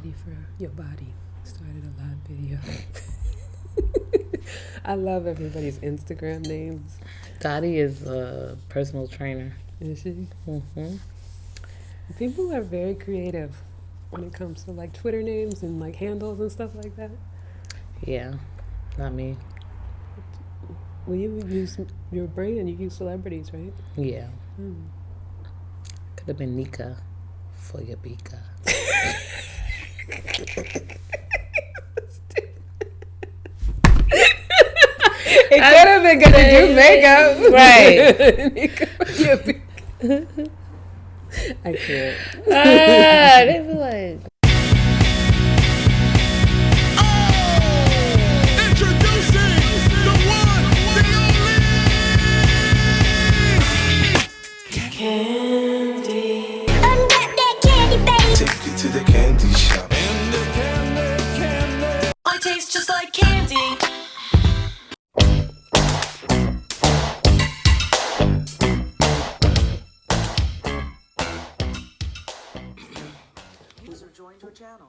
body for your body. Started a live video. I love everybody's Instagram names. Dottie is a personal trainer. Is she? Mm-hmm. People are very creative when it comes to like Twitter names and like handles and stuff like that. Yeah, not me. Well, you use your brain and you use celebrities, right? Yeah. Could have been Nneka for your Bika. It could have been gonna do makeup. Right. I can't. They be like... Introducing the one, the only Candy. Unwrap that candy, baby. Take you to the candy shop. I taste just like candy.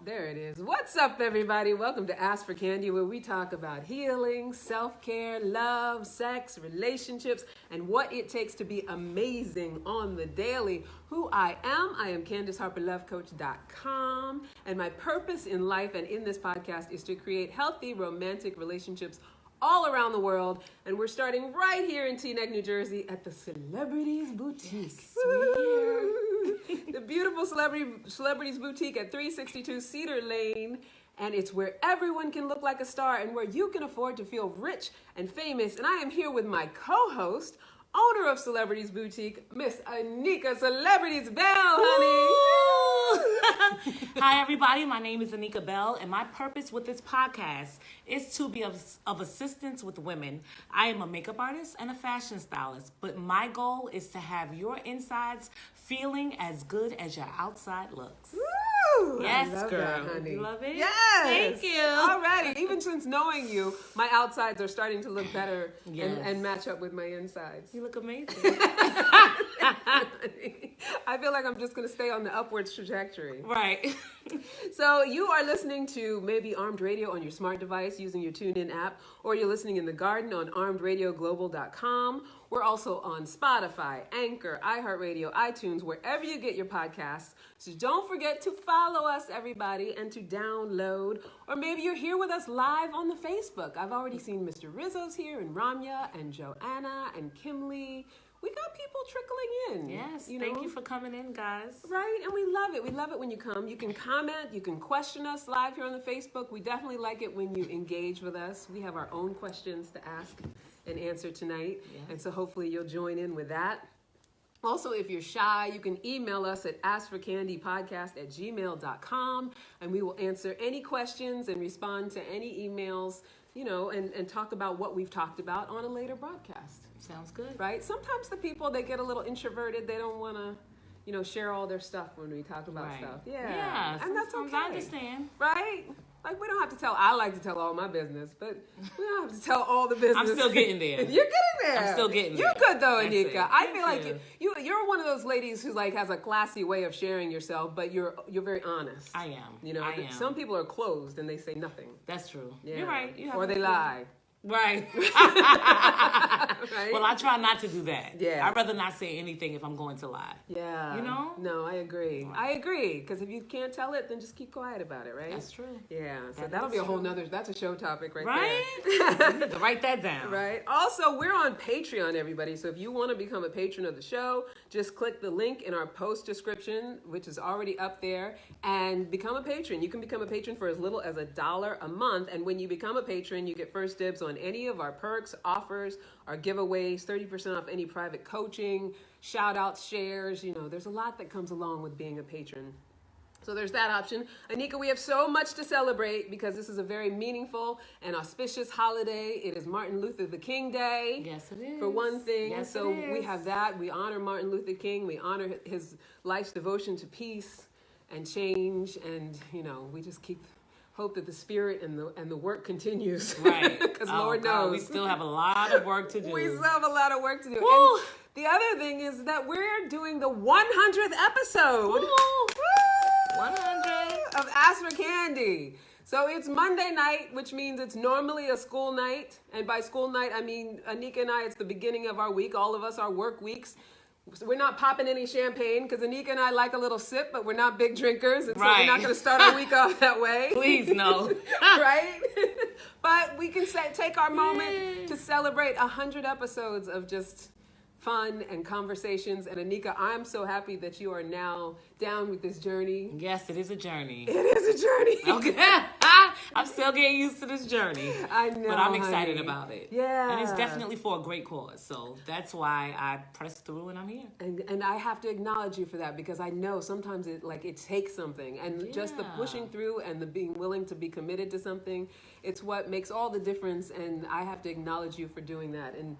There it is. What's up, everybody? Welcome to Ask for Candy, where we talk about healing, self-care, love, sex, relationships, and what it takes to be amazing on the daily. Who I am Candice, HarperLoveCoach.com, and my purpose in life and in this podcast is to create healthy, romantic relationships all around the world, and we're starting right here in Teaneck, New Jersey at the Celebrities Boutique. Yes, we're here. The beautiful Celebrities Boutique at 362 Cedar Lane, and it's where everyone can look like a star and where you can afford to feel rich and famous. And I am here with my co-host, owner of Celebrities Boutique, Miss Nneka Celebrities Bell, honey. Hi, everybody. My name is Nneka Bell, and my purpose with this podcast is to be of assistance with women. I am a makeup artist and a fashion stylist, but my goal is to have your insides feeling as good as your outside looks. Woo! Yes, I love girl. that, honey. You love it? Yes. Thank you. Alrighty. Even since knowing you, my outsides are starting to look better Yes. and match up with my insides. You look amazing. I feel like I'm just going to stay on the upwards trajectory. Right. So you are listening to maybe Armed Radio on your smart device using your TuneIn app, or you're listening in the garden on armedradioglobal.com. We're also on Spotify, Anchor, iHeartRadio, iTunes, wherever you get your podcasts. So don't forget to follow us, everybody, and to download. Or maybe you're here with us live on the Facebook. I've already seen Mr. Rizzo's here, and Ramya, and Joanna, and Kimlee. We got people trickling in. Yes. you Thank know? you for coming in, guys. Right, and we love it. We love it when you come. You can comment, you can question us live here on the Facebook. We definitely like it when you engage with us. We have our own questions to ask and answer tonight, and so hopefully you'll join in with that. Also, if you're shy, you can email us at askforcandypodcast@gmail.com, and we will answer any questions and respond to any emails, you know, and talk about what we've talked about on a later broadcast. Sounds good. Right? Sometimes the people, they get a little introverted. They don't want to, you know, share all their stuff when we talk about Right. stuff. Yeah. And that's sometimes okay. I understand. Right? Like, we don't have to tell, I like to tell all my business, but we don't have to tell all the business. I'm still getting there. You're getting there. I'm still getting there. You're good though, That's Nneka. it. I Thank feel like you. you're one of those ladies who like has a classy way of sharing yourself, but you're very honest. I am. You know, I am. some people are closed and they say nothing. That's true. Yeah. You're right. You have Or a they point. lie. Right. Right? Well, I try not to do that. Yeah. I'd rather not say anything if I'm going to lie. Yeah. You know? No, I agree. I agree. Because if you can't tell it, then just keep quiet about it, right? That's true. Yeah. So That that'll is be a whole true. nother, that's a show topic right there. Right? You need to write that down. Right. Also, we're on Patreon, everybody. So if you want to become a patron of the show, just click the link in our post description, which is already up there, and become a patron. You can become a patron for as little as $1 a month. And when you become a patron, you get first dibs on any of our perks, offers, our giveaways, 30% off any private coaching, shout outs, shares. You know, there's a lot that comes along with being a patron. So there's that option. Nneka, we have so much to celebrate because this is a very meaningful and auspicious holiday. It is Martin Luther the King Day. Yes, it is. For one thing. Yes, so it we is. have that. We honor Martin Luther King. We honor his life's devotion to peace and change. And, you know, we just hope that the spirit and the work continues. Right. Because Oh, Lord God, knows. we still have a lot of work to do. We still have a lot of work to do. Woo! And the other thing is that we're doing the 100th episode. Woo! Woo! 100. Of Ask Ask for Candy. So it's Monday night, which means it's normally a school night. And by school night, I mean Nneka and I, it's the beginning of our week. All of us are work weeks. So we're not popping any champagne because Nneka and I like a little sip, but we're not big drinkers. And so we're not going to start our week off that way. Please, no. Right? But we can take our moment to celebrate 100 episodes of just fun and conversations. And Nneka, I'm so happy that you are now down with this journey. Yes, it is a journey. It is a journey. Okay. I'm still getting used to this journey. I know, but I'm excited honey. about it. Yeah. And it's definitely for a great cause. So that's why I pressed through and I'm here. And I have to acknowledge you for that because I know sometimes it takes something. And just the pushing through and the being willing to be committed to something, it's what makes all the difference. And I have to acknowledge you for doing that. And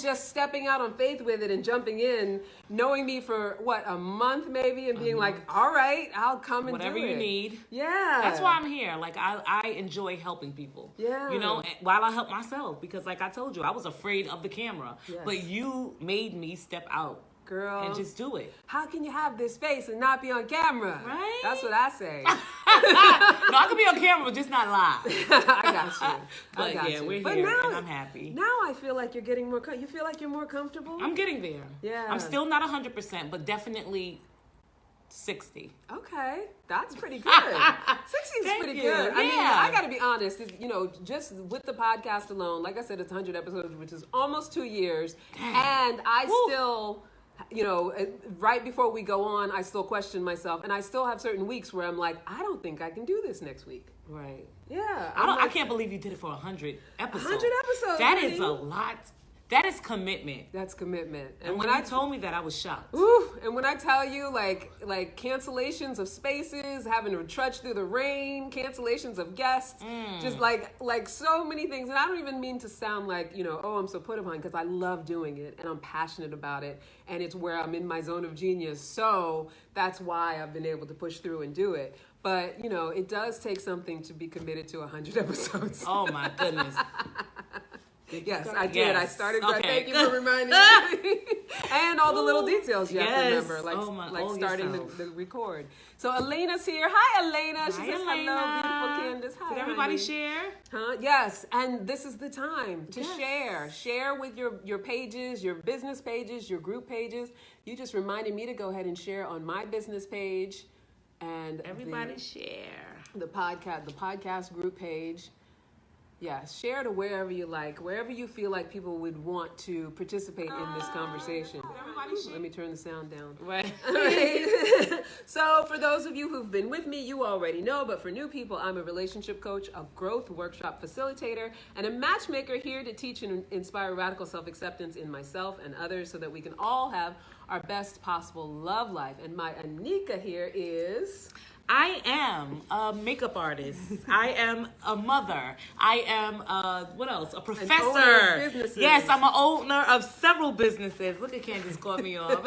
just stepping out on faith with it and jumping in, knowing me for a month maybe, and being like, all right, I'll come and whatever do it. you need. Yeah. That's why I'm here. Like I enjoy helping people. Yeah. You know, while I help myself, because like I told you, I was afraid of the camera. Yes. But you made me step out. Girl. And just do it. How can you have this face and not be on camera? Right? That's what I say. No, I can be on camera, but just not live. I got you. But yeah, we're here, and I'm happy. Now I feel like you're getting more. You feel like you're more comfortable. I'm getting there. Yeah. I'm still not 100%, but definitely 60. Okay, that's pretty good. 60 is pretty you. good. Yeah. I mean, I got to be honest. Just with the podcast alone, like I said, it's 100 episodes, which is almost 2 years, and I still. Right before we go on, I still question myself, and I still have certain weeks where I'm like, I don't think I can do this next week. Right. Yeah. I can't believe you did it for 100 episodes. 100 episodes. That honey. is a lot. That is commitment. That's commitment. And when you told me that, I was shocked. Ooh, and when I tell you, like cancellations of spaces, having to trudge through the rain, cancellations of guests, just like so many things. And I don't even mean to sound like, I'm so put upon, because I love doing it and I'm passionate about it. And it's where I'm in my zone of genius. So that's why I've been able to push through and do it. But, it does take something to be committed to 100 episodes. Oh, my goodness. Yes, I did. Yes. I started. Okay. Thank you for reminding me. And all the little details you have to remember, like starting the record. So Elena's here. Hi, Elena. She says hello, beautiful Candice. Hi, Did everybody honey. share? Huh? Yes, and this is the time to share. Share with your pages, your business pages, your group pages. You just reminded me to go ahead and share on my business page, and Everybody share. the podcast group page. Yeah, share to wherever you like, wherever you feel like people would want to participate in this conversation. Let me turn the sound down. Right. So for those of you who've been with me, you already know, but for new people, I'm a relationship coach, a growth workshop facilitator, and a matchmaker here to teach and inspire radical self-acceptance in myself and others so that we can all have our best possible love life. And my Nneka here is... I am a makeup artist. I am a mother. I am what else? A professor. An owner of businesses. Yes, I'm an owner of several businesses. Look at Candice caught me off.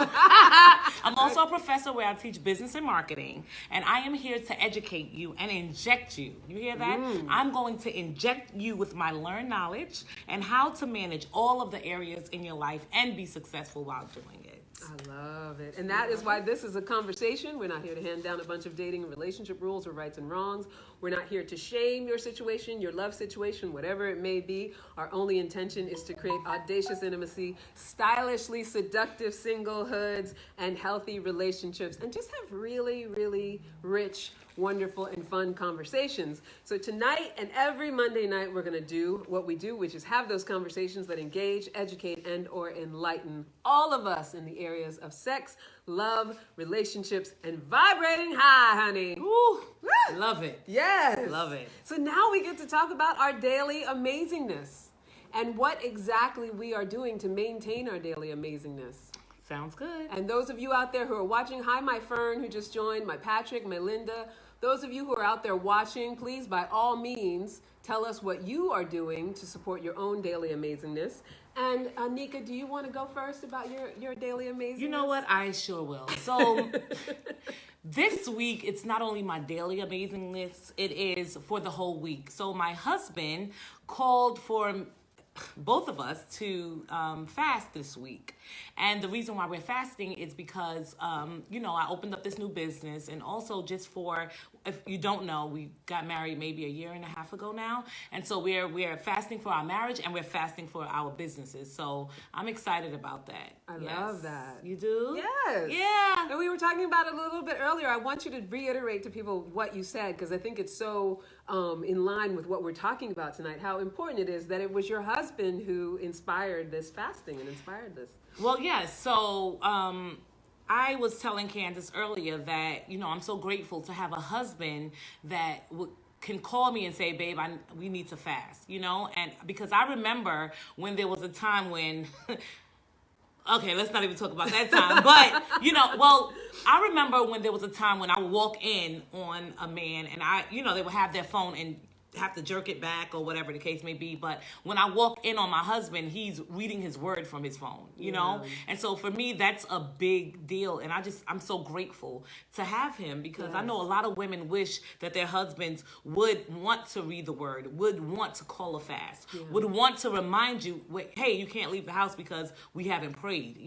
I'm also a professor where I teach business and marketing. And I am here to educate you and inject you. You hear that? I'm going to inject you with my learned knowledge and how to manage all of the areas in your life and be successful while doing it. I love it. And that is why this is a conversation. We're not here to hand down a bunch of dating and relationship rules or rights and wrongs. We're not here to shame your situation, your love situation, whatever it may be. Our only intention is to create audacious intimacy, stylishly seductive singlehoods, and healthy relationships, and just have really, really rich, wonderful, and fun conversations. So tonight and every Monday night, we're going to do what we do, which is have those conversations that engage, educate, and or enlighten all of us in the areas of sex, love, relationships, and vibrating high, honey. Ooh, love it. Yes. Love it. So now we get to talk about our daily amazingness and what exactly we are doing to maintain our daily amazingness. Sounds good. And those of you out there who are watching, hi, my Fern who just joined, my Patrick, my Linda. Those of you who are out there watching, please, by all means, tell us what you are doing to support your own daily amazingness. And Nneka, do you want to go first about your daily amazingness? You know what? I sure will. So this week, it's not only my daily amazingness, it is for the whole week. So my husband called for both of us to fast this week. And the reason why we're fasting is because, I opened up this new business, and also just for, if you don't know, we got married maybe a year and a half ago now. And so we're fasting for our marriage, and we're fasting for our businesses. So I'm excited about that. I love that. You do? Yes. Yeah. And we were talking about it a little bit earlier. I want you to reiterate to people what you said, because I think it's so in line with what we're talking about tonight, how important it is that it was your husband who inspired this fasting and inspired this. Well, yes. So I was telling Candice earlier that, I'm so grateful to have a husband that can call me and say, babe, we need to fast, and because I remember when there was a time when, okay, let's not even talk about that time, but, I remember when there was a time when I would walk in on a man and they would have their phone and have to jerk it back or whatever the case may be. But when I walk in on my husband, he's reading his word from his phone, you know? And so for me, that's a big deal. And I'm so grateful to have him, because I know a lot of women wish that their husbands would want to read the word, would want to call a fast, would want to remind you, hey, you can't leave the house because we haven't prayed,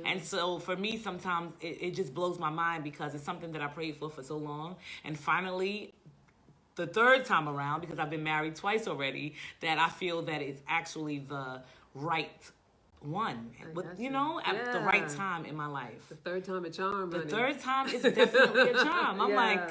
And so for me, sometimes it just blows my mind, because it's something that I prayed for so long. And finally, the third time around, because I've been married twice already, that I feel that it's actually the right one, at the right time in my life. The third time a charm, The honey. third time is definitely a charm. I'm like,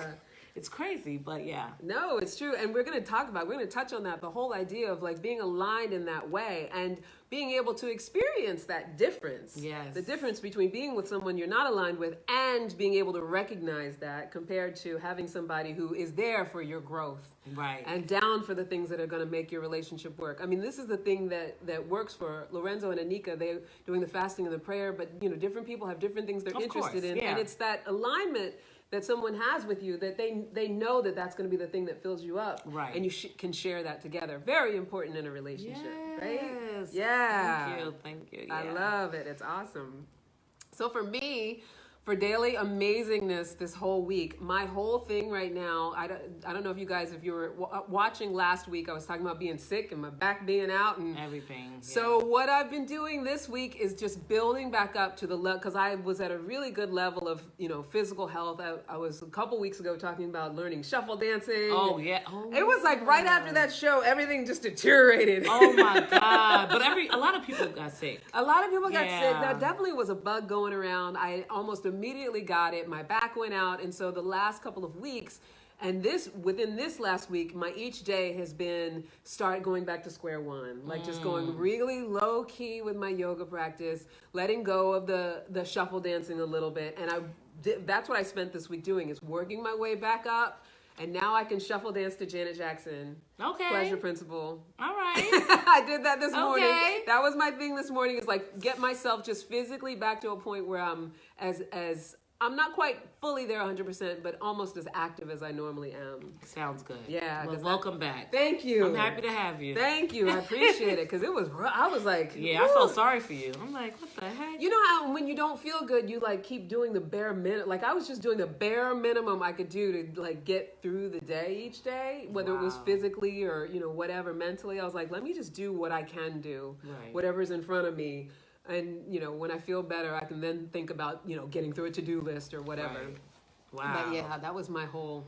it's crazy, but yeah. No, it's true. And we're going to touch on that, the whole idea of like being aligned in that way and being able to experience that difference. Yes. The difference between being with someone you're not aligned with and being able to recognize that, compared to having somebody who is there for your growth. Right. And down for the things that are going to make your relationship work. I mean, this is the thing that works for Lorenzo and Nneka. They're doing the fasting and the prayer, but different people have different things they're interested in. Yeah. And it's that alignment that someone has with you, that they know that that's going to be the thing that fills you up. Right. And you can share that together. Very important in a relationship, right? Yes. Yeah. Thank you. Yeah. I love it. It's awesome. So for me, for daily amazingness this whole week, my whole thing right now, I don't know if you were watching last week, I was talking about being sick and my back being out and everything. Yeah. So what I've been doing this week is just building back up to the level, because I was at a really good level of, physical health. I was a couple weeks ago talking about learning shuffle dancing. Oh, yeah. It was like right after that show, everything just deteriorated. Oh my God. But a lot of people got sick. A lot of people got Yeah. sick. There definitely was a bug going around. I almost immediately got it. My back went out. And so the last couple of weeks, and within this last week, my each day has been start going back to square one. Like just going really low key with my yoga practice, letting go of the shuffle dancing a little bit. And that's what I spent this week doing, is working my way back up. And now I can shuffle dance to Janet Jackson. Okay. Pleasure Principle. All right. I did that this morning. Okay. That was my thing this morning, is like get myself just physically back to a point where I'm as I'm not quite fully there 100%, but almost as active as I normally am. Sounds good. Yeah. Well, welcome back. Thank you. I'm happy to have you. Thank you. I appreciate it, because I was like, yeah, I felt sorry for you. I'm like, what the heck? You know how when you don't feel good, you like keep doing the bare minimum. Like I was just doing the bare minimum I could do to like get through the day each day, whether it was physically or whatever, mentally. I was like, let me just do what I can do, whatever's in front of me. And, when I feel better, I can then think about, getting through a to-do list or whatever. Right. Wow. But yeah, that was my whole...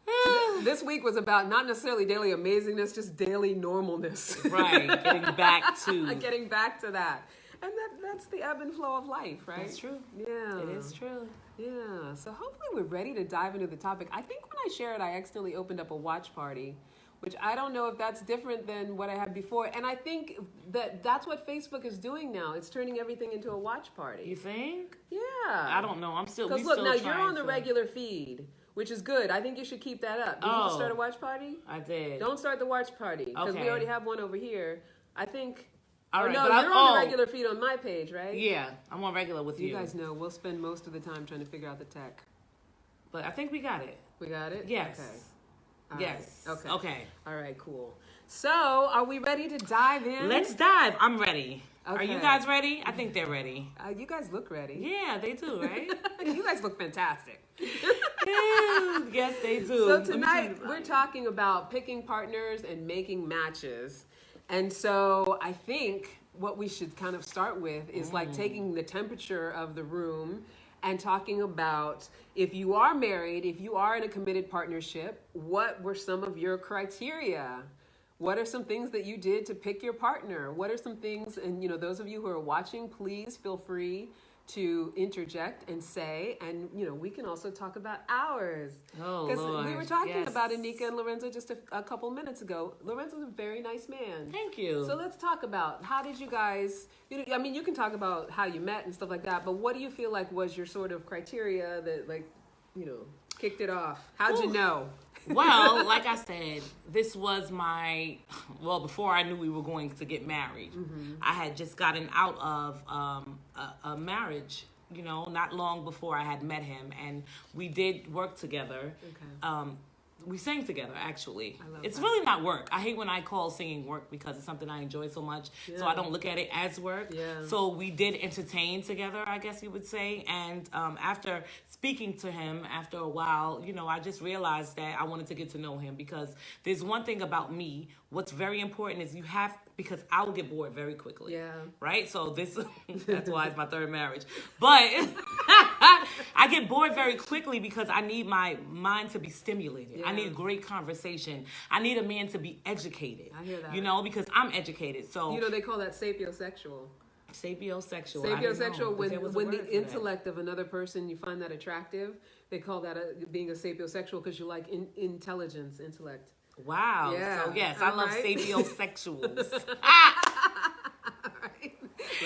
So this week was about not necessarily daily amazingness, just daily normalness. Right. Getting back to... Getting back to that. And that's the ebb and flow of life, right? That's true. Yeah. It is true. Yeah. So hopefully we're ready to dive into the topic. I think when I shared, I accidentally opened up a watch party, which I don't know if that's different than what I had before. And I think that's what Facebook is doing now. It's turning everything into a watch party. You think? Yeah. I don't know. Because look, now you're on the regular feed, which is good. I think you should keep that up. Did you just start a watch party? I did. Don't start the watch party, because we already have one over here. I think... All right, no, you're on the regular feed on my page, right? Yeah, I'm on regular with you. You guys know we'll spend most of the time trying to figure out the tech. But I think we got it. We got it? Yes. Okay. Yes. Right. Okay. Okay. All right, cool. So, are we ready to dive in? Let's dive. I'm ready. Okay. Are you guys ready? I think they're ready. You guys look ready. Yeah, they do, right? You guys look fantastic. Yes, they do. So tonight, we're talking about picking partners and making matches. And so I think what we should kind of start with is like taking the temperature of the room and talking about, if you are married, if you are in a committed partnership, what were some of your criteria? What are some things that you did to pick your partner? What are some things, and those of you who are watching, please feel free to interject and say, and we can also talk about ours. Oh, because Lord. we were talking Yes. about Nneka and Lorenzo just a couple minutes ago. Lorenzo's a very nice man. Thank you. So let's talk about, how did you guys, you can talk about how you met and stuff like that, but what do you feel like was your sort of criteria that kicked it off? How'd you know? Well, like I said, this was before I knew we were going to get married. I had just gotten out of a marriage, not long before I had met him, and we did work together. Okay. We sang together, actually. I love It's that. really not work. I hate when I call singing work because it's something I enjoy so much. So I don't look at it as work. Yeah. So we did entertain together, I guess you would say. And after speaking to him, after a while, I just realized that I wanted to get to know him, because there's one thing about me. What's very important is because I will get bored very quickly. Yeah. Right? So that's why it's my third marriage. But I get bored very quickly because I need my mind to be stimulated. Yeah. I need great conversation. I need a man to be educated. I hear that. Because I'm educated. So They call that sapiosexual. sapiosexual. I didn't know, Sapiosexual, but there was a when word the for that. intellect of another person, you find that attractive, they call that being a sapiosexual, because you like intelligence, intellect. Wow. Yeah. So yes, I love Right? sapiosexuals. Right?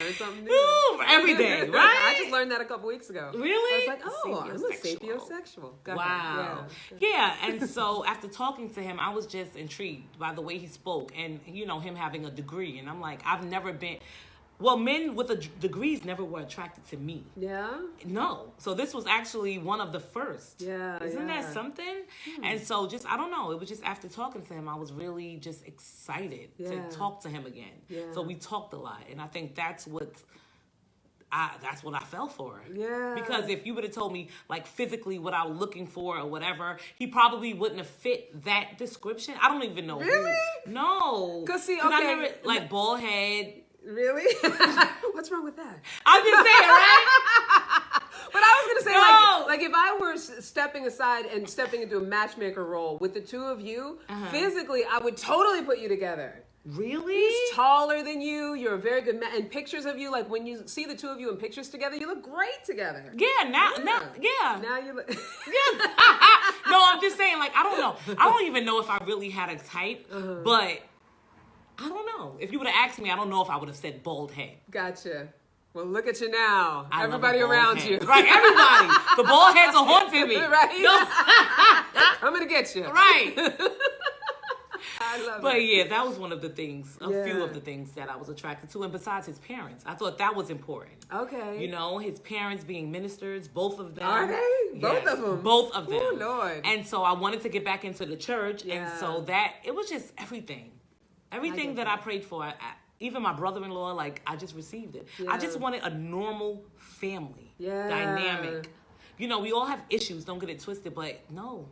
Learn something new. Ooh, every day, right? I just learned that a couple weeks ago. Really? I was like, oh, I'm a Sapiosexual. sapiosexual. Go ahead. Wow. Yeah, and so after talking to him, I was just intrigued by the way he spoke, and him having a degree, and I'm like, I've never been. Well, men with degrees never were attracted to me. Yeah? No. So this was actually one of the first. Yeah. Isn't yeah. that something? And so I don't know. It was just after talking to him, I was really just excited Yeah. to talk to him again. Yeah. So we talked a lot. And I think that's what I fell for. Yeah. Because if you would have told me like physically what I was looking for or whatever, he probably wouldn't have fit that description. I don't even know. Really? No. 'Cause see, I okay. never, like bald head. Really? What's wrong with that? I'm just saying, right? But I was gonna say, No. like if I were stepping aside and stepping into a matchmaker role with the two of you, physically, I would totally put you together. Really? He's taller than you. You're a very good man. And pictures of you, like when you see the two of you in pictures together, you look great together. Yeah, now, yeah. Now you look. Yeah. No, I'm just saying, like, I don't know. I don't even know if I really had a type, but I don't know. If you would have asked me, I don't know if I would have said bald head. Gotcha. Well, look at you now. I love Everybody a bald around head. you. Right, everybody. The bald heads are haunting me. Right? No. I'm gonna get you. Right. I love But it. yeah, that was one of the things, a few Yeah. of the things that I was attracted to. And besides his parents, I thought that was important. Okay. His parents being ministers, both of them. Are they? Both Yes, of them? Both of them. Oh, Lord. And so I wanted to get back into the church. Yeah. And so it was just everything. Everything get that I prayed for, even my brother-in-law, like, I just received it. Yeah. I just wanted a normal family. Yeah. Dynamic. We all have issues, don't get it twisted, but no.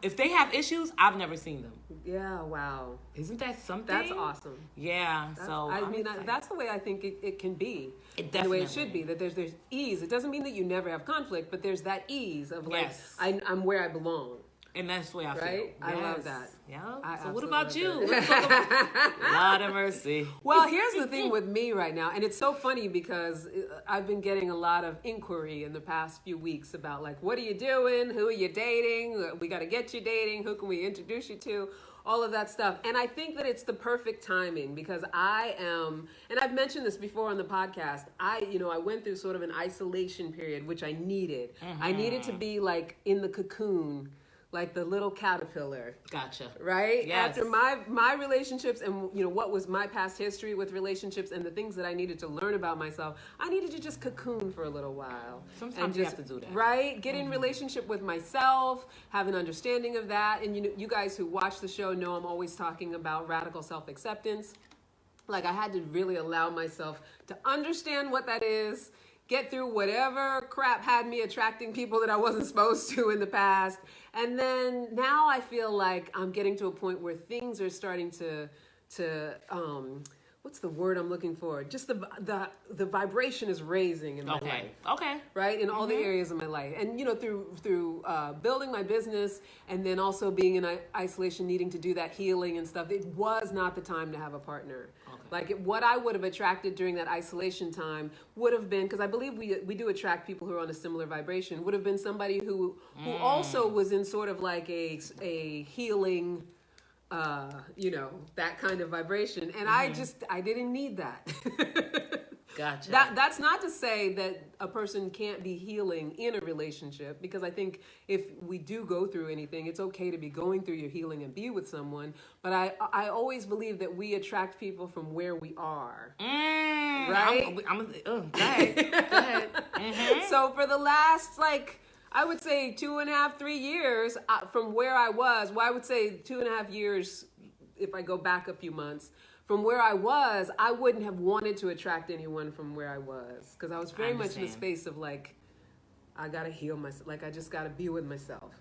If they have issues, I've never seen them. Yeah, wow. Isn't that something? That's awesome. Yeah, so I I'm mean, excited. that's the way I think it can be. It And the way it definitely should be. That there's ease. It doesn't mean that you never have conflict, but there's that ease of like, Yes. I'm where I belong. And that's the way I feel. Right? I love Yes. that. Yeah. I So what absolutely about love you? that. Let's talk about Lord of mercy. Well, here's the thing with me right now, and it's so funny because I've been getting a lot of inquiry in the past few weeks about like, what are you doing? Who are you dating? We got to get you dating. Who can we introduce you to? All of that stuff. And I think that it's the perfect timing because I am, and I've mentioned this before on the podcast, I went through sort of an isolation period, which I needed. I needed to be like in the cocoon, like the little caterpillar. Gotcha. Right? Yes. After my relationships and what was my past history with relationships and the things that I needed to learn about myself, I needed to just cocoon for a little while. Sometimes and you just, have to do that. Right? Get in relationship with myself, have an understanding of that. And you guys who watch the show know I'm always talking about radical self-acceptance. Like I had to really allow myself to understand what that is, get through whatever crap had me attracting people that I wasn't supposed to in the past. And then now I feel like I'm getting to a point where things are starting to what's the word I'm looking for? Just the vibration is raising in my life. Okay. Right? In all the areas of my life. And, through building my business and then also being in isolation, needing to do that healing and stuff, it was not the time to have a partner. Okay. Like what I would have attracted during that isolation time would have been, because I believe we do attract people who are on a similar vibration, would have been somebody who also was in sort of like a healing, that kind of vibration. And I didn't need that. Gotcha. That's not to say that a person can't be healing in a relationship, because I think if we do go through anything, it's okay to be going through your healing and be with someone. But I always believe that we attract people from where we are. Right? Go ahead. So for the last, I would say 2.5, 3 years from where I was, I would say 2.5 years if I go back a few months, from where I was, I wouldn't have wanted to attract anyone from where I was. Because I was very much in the space of I got to heal myself. I just got to be with myself.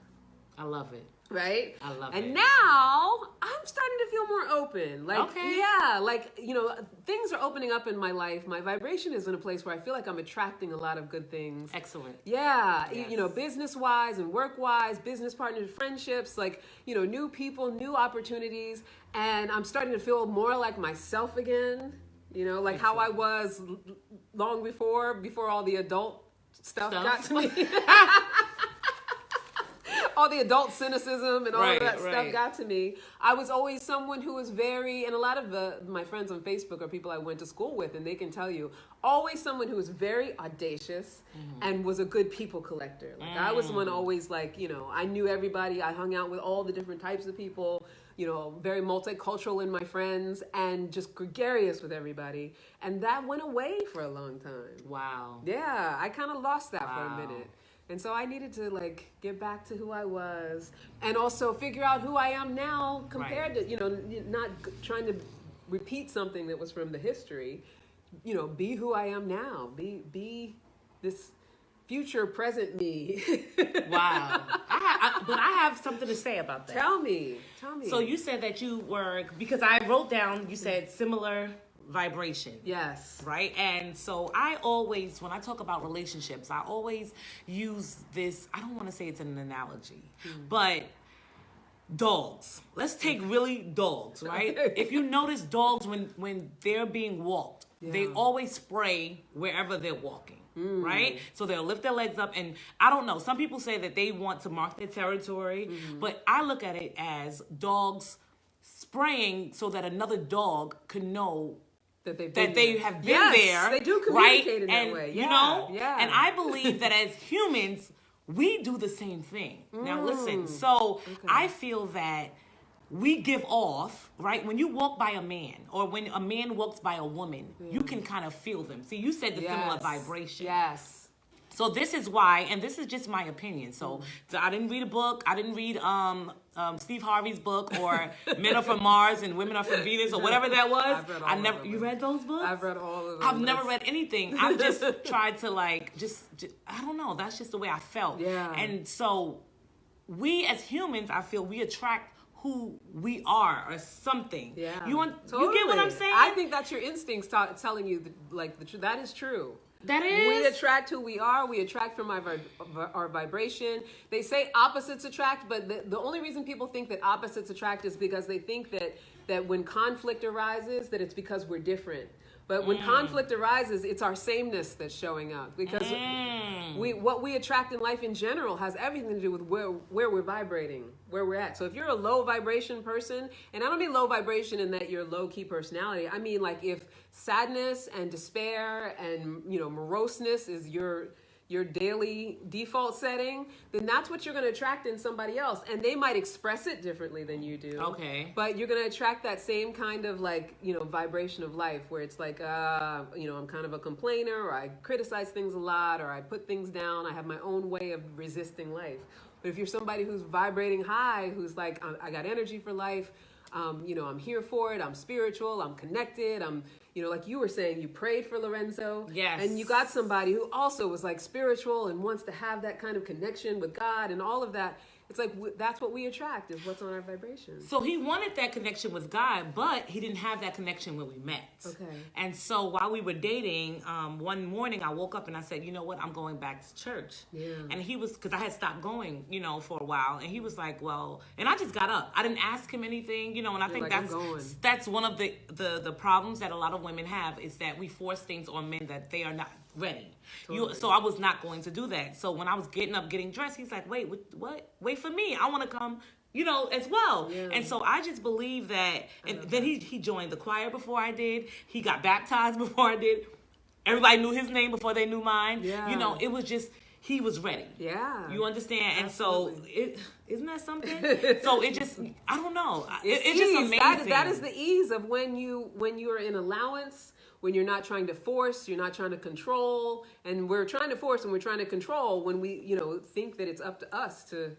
I love it. Right? I love it. And now I'm starting to feel more open. Okay. Yeah, things are opening up in my life. My vibration is in a place where I feel like I'm attracting a lot of good things. Excellent. Yeah. Yes. Business-wise and work-wise, business partners, friendships, new people, new opportunities. And I'm starting to feel more like myself again. Like how I was long before all the adult stuff got to me. All the adult cynicism and all of that stuff got to me. I was always someone who was very, and a lot of my friends on Facebook are people I went to school with, and they can tell you, always someone who was very audacious and was a good people collector. I was one always I knew everybody. I hung out with all the different types of people, very multicultural in my friends and just gregarious with everybody. And that went away for a long time. Wow. Yeah, I kind of lost that for a minute. And so I needed to get back to who I was and also figure out who I am now compared to, not trying to repeat something that was from the history, be who I am now, be this future present me. Wow. But I have something to say about that. Tell me. So you said that you were, because I wrote down, you said similar vibration. Yes. Right? And so I always, when I talk about relationships, I always use this, I don't want to say it's an analogy, but dogs. Let's take really dogs, right? If you notice dogs when they're being walked, they always spray wherever they're walking. Right? So they'll lift their legs up, and I don't know, some people say that they want to mark their territory, but I look at it as dogs spraying so that another dog can know that they have been there. They do communicate in that way. Yeah. And I believe that as humans, we do the same thing. Now listen, so I feel that we give off, right? When you walk by a man or when a man walks by a woman, you can kind of feel them. See, you said the similar vibration. Yes. So this is why, and this is just my opinion. So I didn't read a book. I didn't read Steve Harvey's book or Men Are From Mars and Women Are From Venus or whatever that was. I've read all of them. You read those books? I've read all of them. I've never read anything. I've just tried to just I don't know. That's just the way I felt. Yeah. And so we as humans, I feel we attract who we are or something. Yeah. You get what I'm saying? I think that's your instincts telling you the truth. That is true. That is. We attract who we are. We attract from our vibration. They say opposites attract, but the only reason people think that opposites attract is because they think that when conflict arises, that it's because we're different. But when conflict arises, it's our sameness that's showing up. Because what we attract in life in general has everything to do with where we're vibrating, where we're at. So if you're a low vibration person, and I don't mean low vibration in that you're low key personality. I mean if sadness and despair and moroseness is your daily default setting, then that's what you're going to attract in somebody else. And they might express it differently than you do. Okay. But you're going to attract that same kind of vibration of life where it's I'm kind of a complainer, or I criticize things a lot, or I put things down. I have my own way of resisting life. But if you're somebody who's vibrating high, who's like, I got energy for life, I'm here for it, I'm spiritual, I'm connected, I'm like you were saying, you prayed for Lorenzo. Yes. And you got somebody who also was spiritual and wants to have that kind of connection with God and all of that. it's like that's what we attract is what's on our vibration. So he wanted that connection with God, but he didn't have that connection when we met. Okay. And so while we were dating, one morning I woke up and I said, you know what, I'm going back to church. Yeah. And he was, because I had stopped going, for a while. And he was like, well, and I just got up. I didn't ask him anything, and I think like, I'm going. that's one of the problems that a lot of women have is that we force things on men that they are not ready. Totally. So I was not going to do that. So when I was getting up, getting dressed, he's like, wait, what? Wait for me. I want to come, as well. Yeah. And so I just believe that. And then he joined the choir before I did. He got baptized before I did. Everybody knew his name before they knew mine. Yeah. It was just, he was ready. Yeah. You understand? Absolutely. And so, isn't that something? So it just, I don't know. It's just ease. amazing. That is the ease of when you're in allowance, when you're not trying to force, you're not trying to control, and we're trying to force and we're trying to control when we, think that it's up to us to.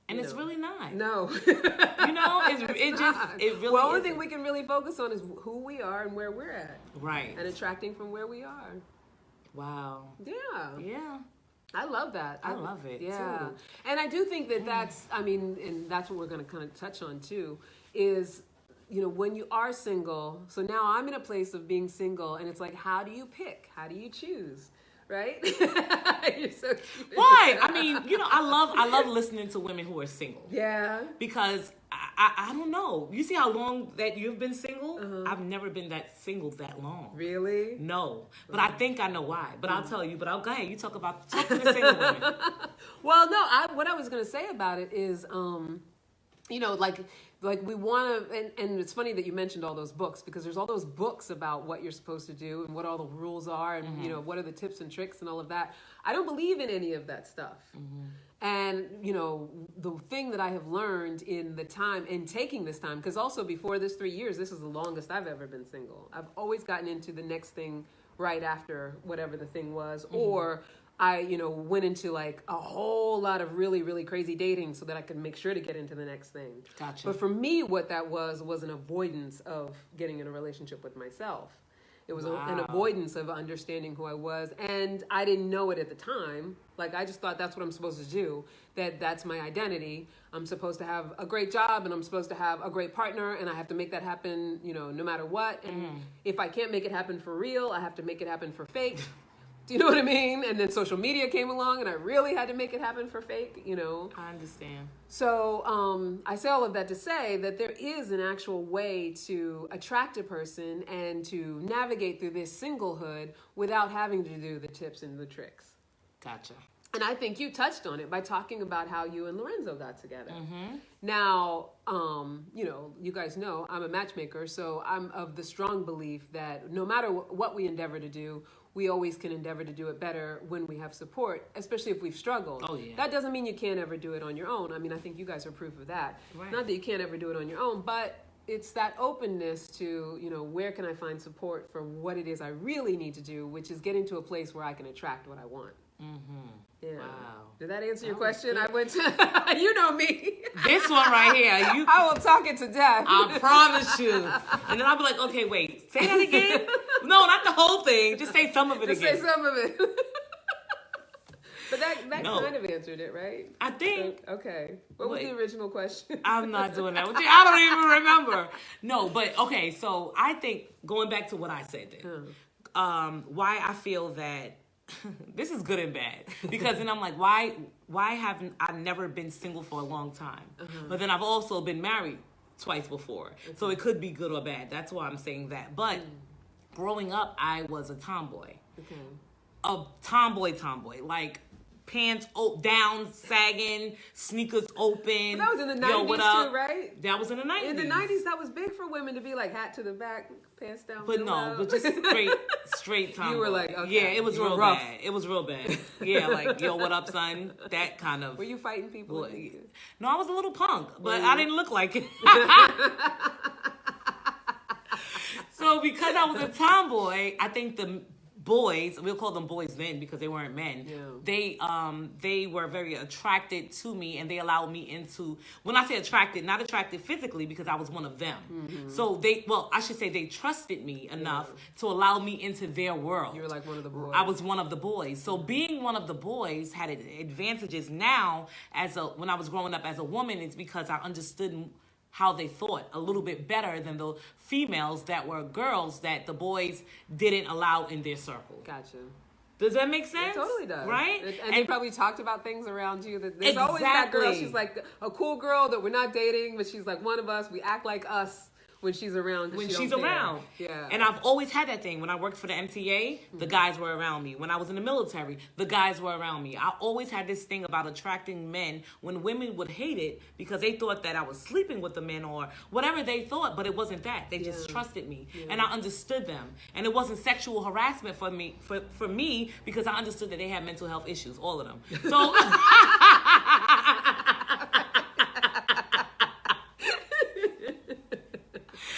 And it's really not. No. It really. Well, only isn't. thing we can really focus on is who we are and where we're at. Right. And attracting from where we are. Wow. Yeah. Yeah. I love that. I love it, Yeah. too. And I do think that that's, and that's what we're going to kind of touch on too, is, when you are single, so now I'm in a place of being single, and it's like, how do you pick? How do you choose? Right? You're so cute. Why? I mean, I love listening to women who are single. Yeah. Because I don't know. You see how long that you've been single? I've never been that single that long. Really? No. But I think I know why. But I'll tell you. But I'll go ahead. You talk to the single women. Well, no, what I was going to say about it is, like we want to, and it's funny that you mentioned all those books, because there's all those books about what you're supposed to do and what all the rules are and, what are the tips and tricks and all of that. I don't believe in any of that stuff. And, the thing that I have learned in the time, in taking this time, because also before this 3 years, this is the longest I've ever been single. I've always gotten into the next thing right after whatever the thing was, or I, went into like a whole lot of really, really crazy dating so that I could make sure to get into the next thing. Gotcha. But for me, what that was an avoidance of getting in a relationship with myself. It was an avoidance of understanding who I was. And I didn't know it at the time. Like, I just thought that's what I'm supposed to do. That's my identity. I'm supposed to have a great job, and I'm supposed to have a great partner, and I have to make that happen, no matter what. And if I can't make it happen for real, I have to make it happen for fake. Do you know what I mean? And then social media came along, and I really had to make it happen for fake, I understand. So I say all of that to say that there is an actual way to attract a person and to navigate through this singlehood without having to do the tips and the tricks. Gotcha. And I think you touched on it by talking about how you and Lorenzo got together. Now, you guys know I'm a matchmaker, so I'm of the strong belief that no matter what we endeavor to do, we always can endeavor to do it better when we have support, especially if we've struggled. Oh, yeah. That doesn't mean you can't ever do it on your own. I mean, I think you guys are proof of that. Right. Not that you can't ever do it on your own, but it's that openness to, where can I find support for what it is I really need to do, which is get into a place where I can attract what I want. Yeah. Wow. Did that answer your question? I went to, you know me. This one right here, I will talk it to death. I promise you. And then I'll be like, okay, wait, say that again? No, not the whole thing. Just say some of it Just again. say some of it. But that No. kind of answered it, right? I think. Okay. What was the original question? I'm not doing that with you. I don't even remember. No, but okay, so I think, going back to what I said then, why I feel that this is good and bad, because then I'm like, why haven't I never been single for a long time? But then I've also been married twice before, so it could be good or bad. That's why I'm saying that. But growing up, I was a tomboy. A tomboy, like pants down, sagging, sneakers open. But that was in the 90s what up? too, right? That was in the 90s. In the 90s, that was big for women to be like hat to the back, pants down. But middle no, out. but just straight tomboy. You were like, okay. Yeah, it was You were real rough. bad. It was real bad. Yeah, like, yo, what up, son? That kind of. Were you fighting people? Well, no, I was a little punk, but I didn't look like it. So because I was a tomboy, I think the boys, we'll call them boys then because they weren't men. Yeah. They were very attracted to me, and they allowed me into, when I say attracted, not attracted physically because I was one of them. So I should say they trusted me enough to allow me into their world. You were like one of the boys. I was one of the boys. So being one of the boys had advantages now when I was growing up as a woman, it's because I understood how they thought a little bit better than the females that were girls that the boys didn't allow in their circle. Gotcha. Does that make sense? It totally does. Right? And they probably talked about things around you. That there's always that girl, she's like a cool girl that we're not dating, but she's like one of us. We act like us when she's around. When she's around. Yeah. And I've always had that thing. When I worked for the MTA, the guys were around me. When I was in the military, the guys were around me. I always had this thing about attracting men when women would hate it because they thought that I was sleeping with the men or whatever they thought, but it wasn't that. They just trusted me. And I understood them. And it wasn't sexual harassment for me because I understood that they had mental health issues, all of them. So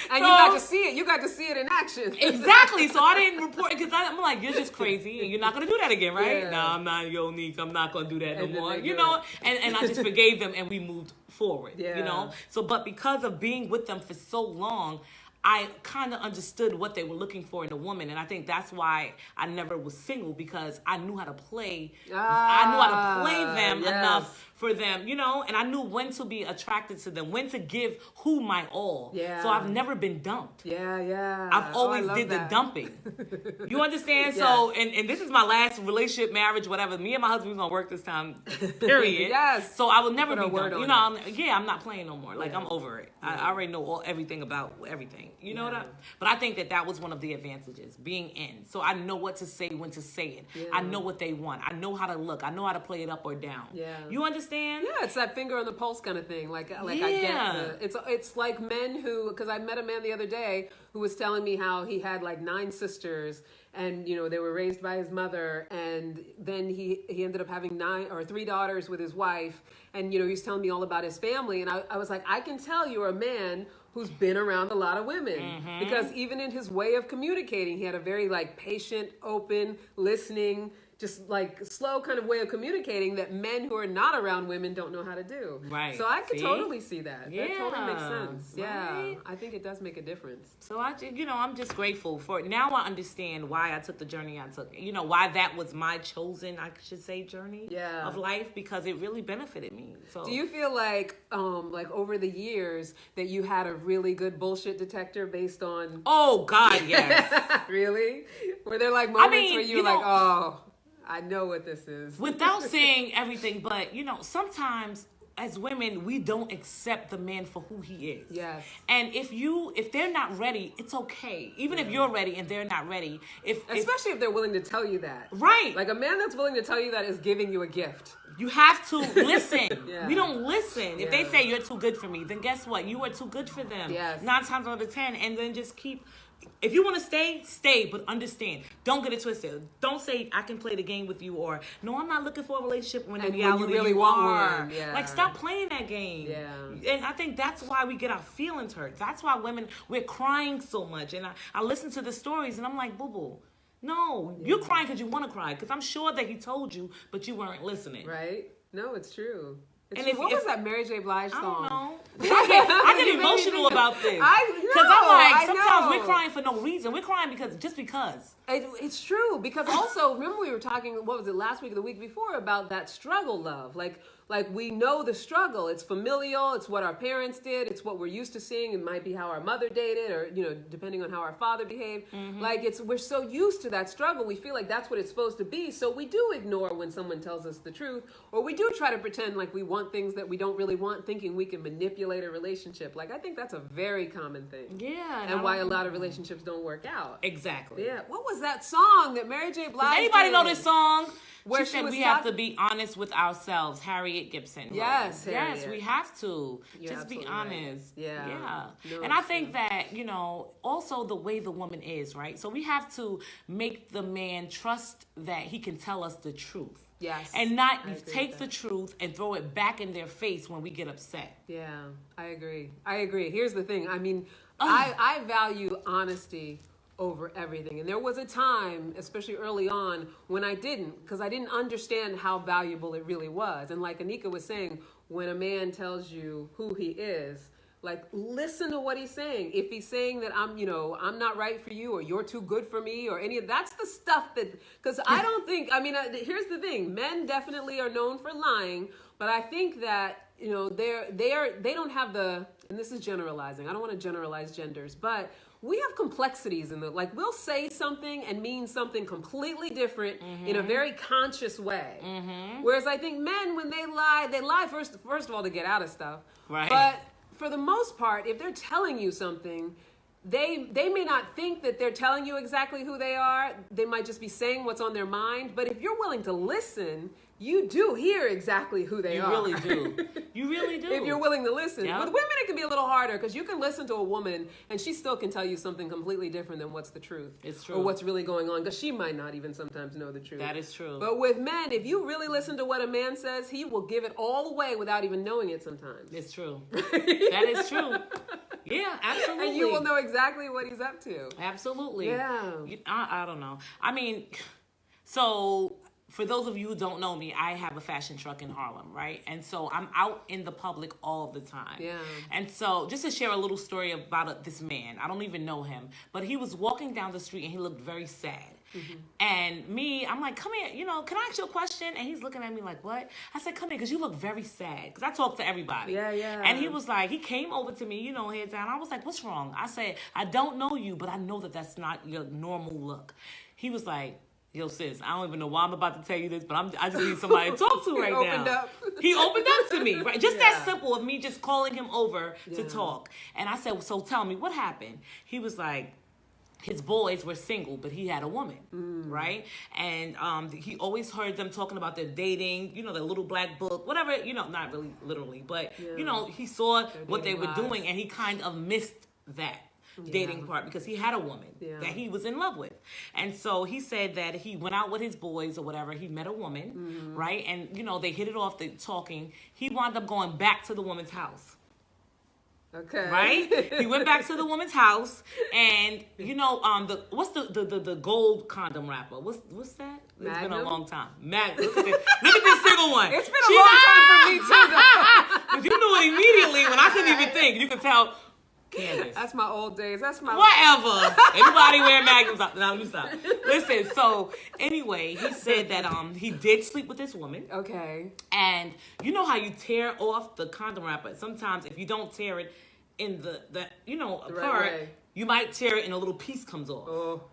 and you got to see it. You got to see it in action. Exactly. So I didn't report it because I'm like, you're just crazy and you're not going to do that again, right? Yeah. No, I'm not, Nneka. I'm not going to do that And no more. then You know? And I just forgave them and we moved forward, Yeah. you know? So, but because of being with them for so long, I kind of understood what they were looking for in a woman. And I think that's why I never was single because I knew how to play. I knew how to play them enough for them, you know, and I knew when to be attracted to them, when to give who my all. Yeah. So I've never been dumped. Yeah. I've always love did that. the dumping. You understand? Yes. So, and this is my last relationship, marriage, whatever. Me and my husband, we're going to work this time, period. Yes. So I will never Put a be word dumped. on You know, I'm not playing no more. Like, I'm over it. I already know everything about everything. You know what But I think that was one of the advantages, being in. So I know what to say, when to say it. Yeah. I know what they want. I know how to look. I know how to play it up or down. Yeah. You understand? Yeah, it's that finger on the pulse kind of thing. Like I Yeah. get it's like men who, because I met a man the other day who was telling me how he had like 9 sisters and, you know, they were raised by his mother, and then he ended up having 3 daughters with his wife, and, you know, he was telling me all about his family, and I was like, I can tell you're a man who's been around a lot of women, because even in his way of communicating, he had a very like patient, open, listening, just like slow kind of way of communicating that men who are not around women don't know how to do. Right. So I could See? totally see that. Yeah. That totally makes sense. Yeah. Right? I think it does make a difference. So I'm just grateful for it. Now I understand why I took the journey I took. You know, why that was my chosen, I should say, journey of life, because it really benefited me. So Do you feel like over the years that you had a really good bullshit detector based on Oh God, yes. really? Were there like moments mean, where you you were like, know- oh, I know what this is? Without saying everything, but you know, sometimes as women, we don't accept the man for who he is. Yes. And if they're not ready, it's okay. Even if you're ready and they're not ready, Especially if they're willing to tell you that. Right. Like a man that's willing to tell you that is giving you a gift. you have to listen. Yeah. We don't listen. If they Yeah. say you're too good for me, then guess what? You are too good for them. Yes. 9 times out of 10, and then just keep. If you want to stay, stay, but understand. Don't get it twisted. Don't say I can play the game with you, or no, I'm not looking for a relationship when in And when reality you really you want are. one. Yeah. Like, stop playing that game. Yeah. And I think that's why we get our feelings hurt. That's why we're crying so much. And I listen to the stories and I'm like, boo boo. No, you're crying because you want to cry. Because I'm sure that he told you, but you weren't listening. Right? No, it's true. It's And true. What was that Mary J. Blige I song? don't know. I get You made me emotional think of- about this. I know. Because I'm like, I sometimes know. we're crying for no reason. We're crying just because. It's true, because also remember we were talking, what was it, last week or the week before, about that struggle love. Like we know the struggle. It's familial. It's what our parents did. It's what we're used to seeing. It might be how our mother dated, or depending on how our father behaved. Like we're so used to that struggle. We feel like that's what it's supposed to be. So we do ignore when someone tells us the truth, or we do try to pretend like we want things that we don't really want, thinking we can manipulate a relationship. Like I think that's a very common thing. Yeah. And why a lot of relationships don't work out. Exactly. Yeah. What was that song that Mary J. Blige Does anybody did? know this song? Where she she said was we have talking- to be honest with ourselves. Harriet Gibson. Yes, Yes, Harriet. we have to. You're Just be absolutely right. honest. Yeah. Yeah. No, And I it's think that, also the way the woman is, right? So we have to make the man trust that he can tell us the truth. Yes. And not I agree take with the that. truth and throw it back in their face when we get upset. Yeah, I agree. Here's the thing. I mean, I value honesty over everything. And there was a time, especially early on, when I didn't, because I didn't understand how valuable it really was. And like Nneka was saying, when a man tells you who he is, like, listen to what he's saying. If he's saying that I'm not right for you, or you're too good for me, or any of that's the stuff that, because I don't think, here's the thing, men definitely are known for lying, but I think that, they don't have the, and this is generalizing, I don't want to generalize genders, but we have complexities in like, we'll say something and mean something completely different in a very conscious way. Whereas I think men, when they lie first of all to get out of stuff. Right. But for the most part, if they're telling you something, they may not think that they're telling you exactly who they are. They might just be saying what's on their mind. But if you're willing to listen, you do hear exactly who they are. You really do. You really do. If you're willing to listen. Yep. With women, it can be a little harder because you can listen to a woman and she still can tell you something completely different than what's the truth. It's true. Or what's really going on, because she might not even sometimes know the truth. That is true. But with men, if you really listen to what a man says, he will give it all away without even knowing it sometimes. It's true. That is true. Yeah, absolutely. And you will know exactly what he's up to. Absolutely. Yeah. I don't know. So for those of you who don't know me, I have a fashion truck in Harlem, right? And so I'm out in the public all the time. Yeah. And so just to share a little story about this man, I don't even know him, but he was walking down the street and he looked very sad. And I'm like, come here, can I ask you a question? And he's looking at me like, what? I said, come here, because you look very sad. Because I talk to everybody. Yeah, yeah. And he was like, he came over to me, head down. I was like, what's wrong? I said, I don't know you, but I know that that's not your normal look. He was like, yo, sis, I don't even know why I'm about to tell you this, but I just need somebody to talk to right now. He opened up to me, right? Just that simple of me just calling him over to talk. And I said, so tell me, what happened? He was like, his boys were single, but he had a woman, right? And he always heard them talking about their dating, the little black book, whatever, not really literally, but, he saw what they were doing, and he kind of missed that dating part because he had a woman that he was in love with. And so he said that he went out with his boys or whatever, he met a woman, right? And, they hit it off, the talking. He wound up going back to the woman's house. Okay. Right? He went back to the woman's house, and what's the gold condom wrapper? What's that? It's been a long time. Look at this single one. It's been a long time for me too. Because you knew it immediately when I couldn't even think. You could tell. Candice. That's my old days. That's my whatever. Anybody wear magnums? No, let me stop. Listen. So anyway, he said that he did sleep with this woman. Okay. And you know how you tear off the condom wrapper? Sometimes if you don't tear it in the apart, you might tear it and a little piece comes off. Oh.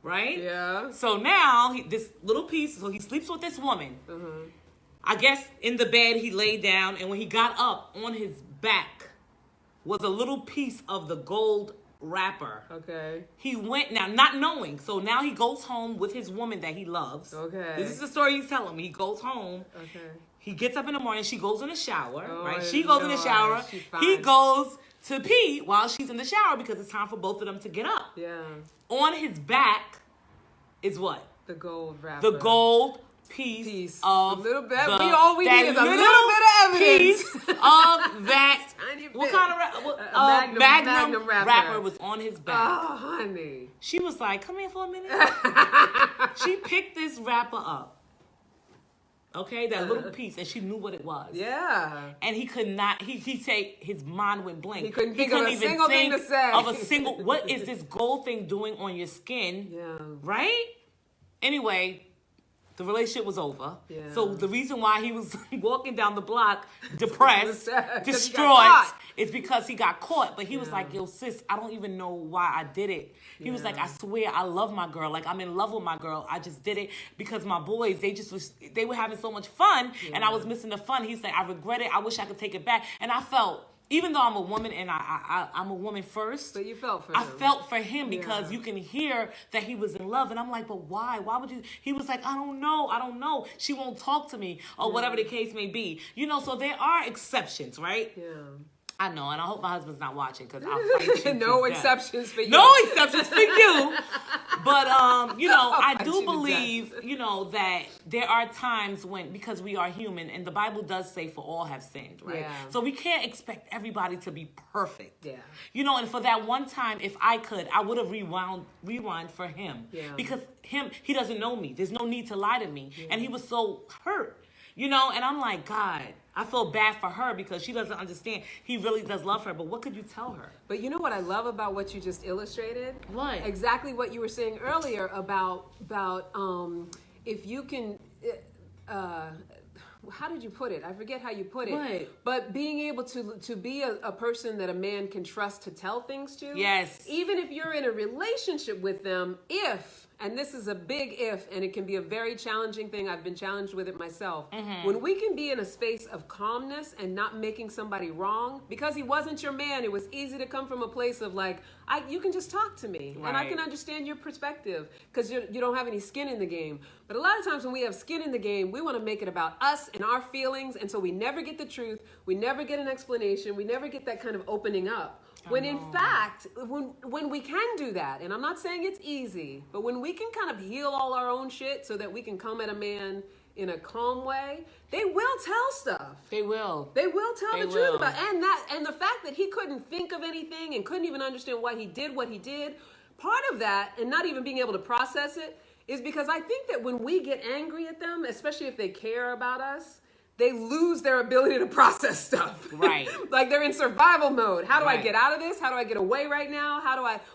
Right? Yeah. So now this little piece. So he sleeps with this woman. I guess in the bed he laid down, and when he got up, on his back was a little piece of the gold wrapper. Okay. He went, now not knowing, so now he goes home with his woman that he loves. Okay. This is the story he's telling me. He goes home. Okay. He gets up in the morning. She goes in the shower, right? She goes in the shower. He goes to pee while she's in the shower because it's time for both of them to get up. Yeah. On his back is what? The gold wrapper. The gold piece of a little bit. All we need is a little bit of evidence. Piece of that. What kind of Magnum wrapper was on his back? Oh, honey. She was like, "Come here for a minute." She picked this wrapper up. Okay, that little piece, and she knew what it was. Yeah. And he could not. He said his mind went blank. He couldn't think of a single thing to say. Of a single. What is this gold thing doing on your skin? Yeah. Right. Anyway. The relationship was over. Yeah. So the reason why he was walking down the block depressed, distraught, is because he got caught. But he was like, yo, sis, I don't even know why I did it. He was like, I swear I love my girl. Like, I'm in love with my girl. I just did it because my boys, they were having so much fun. And I was missing the fun. He's like, I regret it. I wish I could take it back. And I felt, even though I'm a woman and I'm a woman first. But you felt for him. I felt for him because you can hear that he was in love. And I'm like, but why? Why would you? He was like, I don't know. She won't talk to me or whatever the case may be. So there are exceptions, right? Yeah. I know, and I hope my husband's not watching because I'll fight you. No to death. exceptions for you. No exceptions for you. But I fight do you to believe, that there are times when, because we are human, and the Bible does say for all have sinned, right? Yeah. So we can't expect everybody to be perfect. Yeah. And for that one time, if I could, I would have rewind for him. Yeah. Because he doesn't know me. There's no need to lie to me. Yeah. And he was so hurt. And I'm like, God, I feel bad for her because she doesn't understand. He really does love her, but what could you tell her? But you know what I love about what you just illustrated? What? Exactly what you were saying earlier about if you can, how did you put it? I forget how you put it. What? But being able to be a person that a man can trust to tell things to. Yes. Even if you're in a relationship with them, and this is a big if, and it can be a very challenging thing. I've been challenged with it myself. Mm-hmm. When we can be in a space of calmness and not making somebody wrong, because he wasn't your man, it was easy to come from a place of like, you can just talk to me, and I can understand your perspective, because you don't have any skin in the game. But a lot of times when we have skin in the game, we want to make it about us and our feelings, and so we never get the truth, we never get an explanation, we never get that kind of opening up. When in fact, when we can do that, and I'm not saying it's easy, but when we can kind of heal all our own shit so that we can come at a man in a calm way, they will tell stuff. They will. They will tell the will. truth about, and the fact that he couldn't think of anything and couldn't even understand why he did what he did. Part of that, and not even being able to process it, is because I think that when we get angry at them, especially if they care about us, they lose their ability to process stuff. Right. Like they're in survival mode. How do I Right. get out of this? How do I get away right now?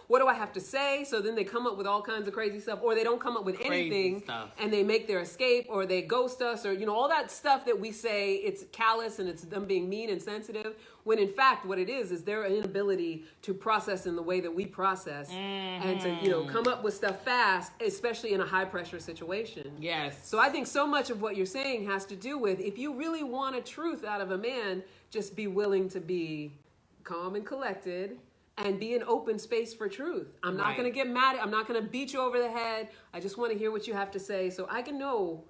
What do I have to say? So then they come up with all kinds of crazy stuff, or they don't come up with anything stuff. and they make their escape, or they ghost us, or all that stuff that we say it's callous and it's them being mean and sensitive, when in fact what it is their inability to process in the way that we process, and to come up with stuff fast, especially in a high pressure situation. Yes. So I think so much of what you're saying has to do with, if you really want a truth out of a man, just be willing to be calm and collected and be an open space for truth. I'm not Right. going to get mad. I'm not going to beat you over the head. I just want to hear what you have to say so I can know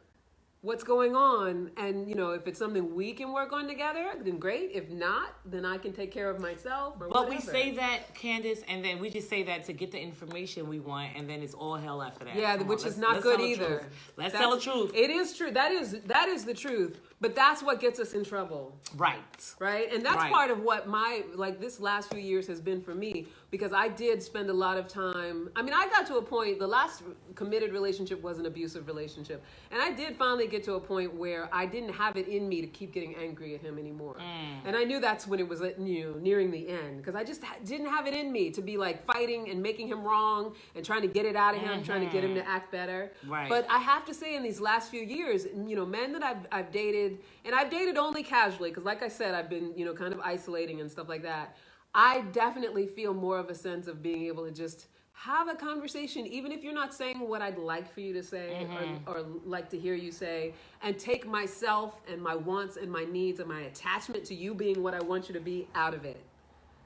what's going on. And, if it's something we can work on together, then great. If not, then I can take care of myself or But whatever. we say that, Candice, and then we just say that to get the information we want, and then it's all hell after that. Yeah, Come which on, is not let's good tell the either. truth. Let's tell the truth. It is true. That is the truth. But that's what gets us in trouble. Right. Right? And that's Right. part of what this last few years has been for me, because I did spend a lot of time. I mean, I got to a point, the last committed relationship was an abusive relationship. And I did finally get to a point where I didn't have it in me to keep getting angry at him anymore. And I knew that's when it was nearing the end, because I just didn't have it in me to be like fighting and making him wrong and trying to get it out of him, trying to get him to act better. Right. But I have to say, in these last few years, men that I've dated, and I've dated only casually, because like I said, I've been, kind of isolating and stuff like that. I definitely feel more of a sense of being able to just have a conversation, even if you're not saying what I'd like for you to say or like to hear you say, and take myself and my wants and my needs and my attachment to you being what I want you to be out of it.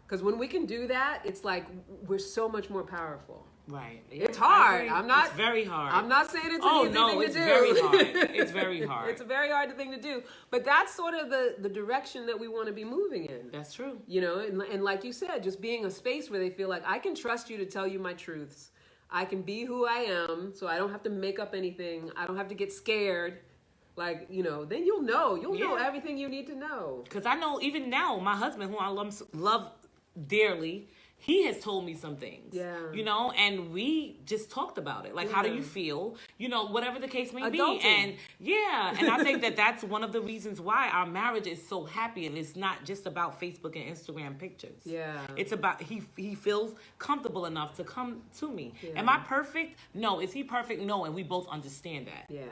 Because when we can do that, it's like we're so much more powerful. Right. It's I hard. agree. It's very hard. I'm not saying it's an easy thing to do. Very hard. It's very hard. It's a very hard thing to do. But that's sort of the direction that we want to be moving in. That's true. And like you said, just being a space where they feel like I can trust you to tell you my truths. I can be who I am, so I don't have to make up anything. I don't have to get scared. Like, then you'll know. You'll know everything you need to know. Because I know even now, my husband, who I love dearly, he has told me some things. Yeah. And we just talked about it. Like, how do you feel? Whatever the case may Adulting. be. And I think that's one of the reasons why our marriage is so happy, and it's not just about Facebook and Instagram pictures. Yeah. It's about he feels comfortable enough to come to me. Yeah. Am I perfect? No. Is he perfect? No. And we both understand that. Yeah.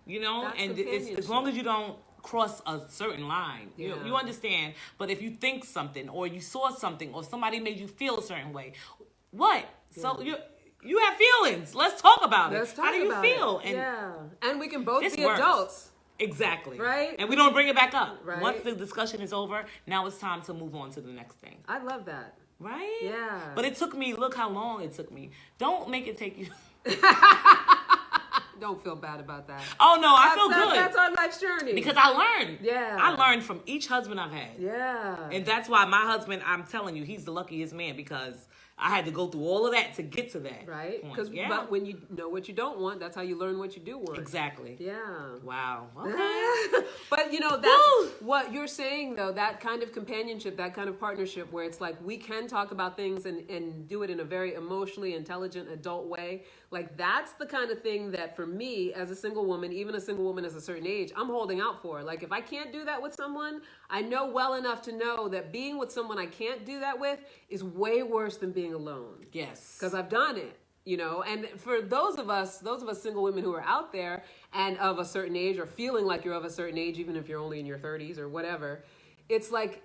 And it's, as companionship. long as you don't cross a certain line, Yeah. you understand. But if you think something, or you saw something, or somebody made you feel a certain way, what? So you have feelings. Let's talk about Let's it. talk How do you about feel? it. And we can both this be works. adults. Exactly. Right? And we don't bring it back up. Right. Once the discussion is over, now it's time to move on to the next thing. I love that. Right? Yeah. But it took me, look how long it took me. Don't make it take you. Don't feel bad about that. Oh no, I feel good. That's our life's journey. Because I learned. Yeah. I learned from each husband I've had. Yeah. And that's why my husband, I'm telling you, he's the luckiest man because I had to go through all of that to get to that. Right? Because But when you know what you don't want, that's how you learn what you do want. Exactly. Yeah. Wow. Okay. But that's what you're saying though, that kind of companionship, that kind of partnership where it's like we can talk about things and do it in a very emotionally intelligent adult way. Like that's the kind of thing that for me as a single woman, even a single woman as a certain age, I'm holding out for. Like if I can't do that with someone, I know well enough to know that being with someone I can't do that with is way worse than being alone. Yes. Because I've done it. And for those of us single women who are out there and of a certain age or feeling like you're of a certain age, even if you're only in your 30s or whatever, it's like,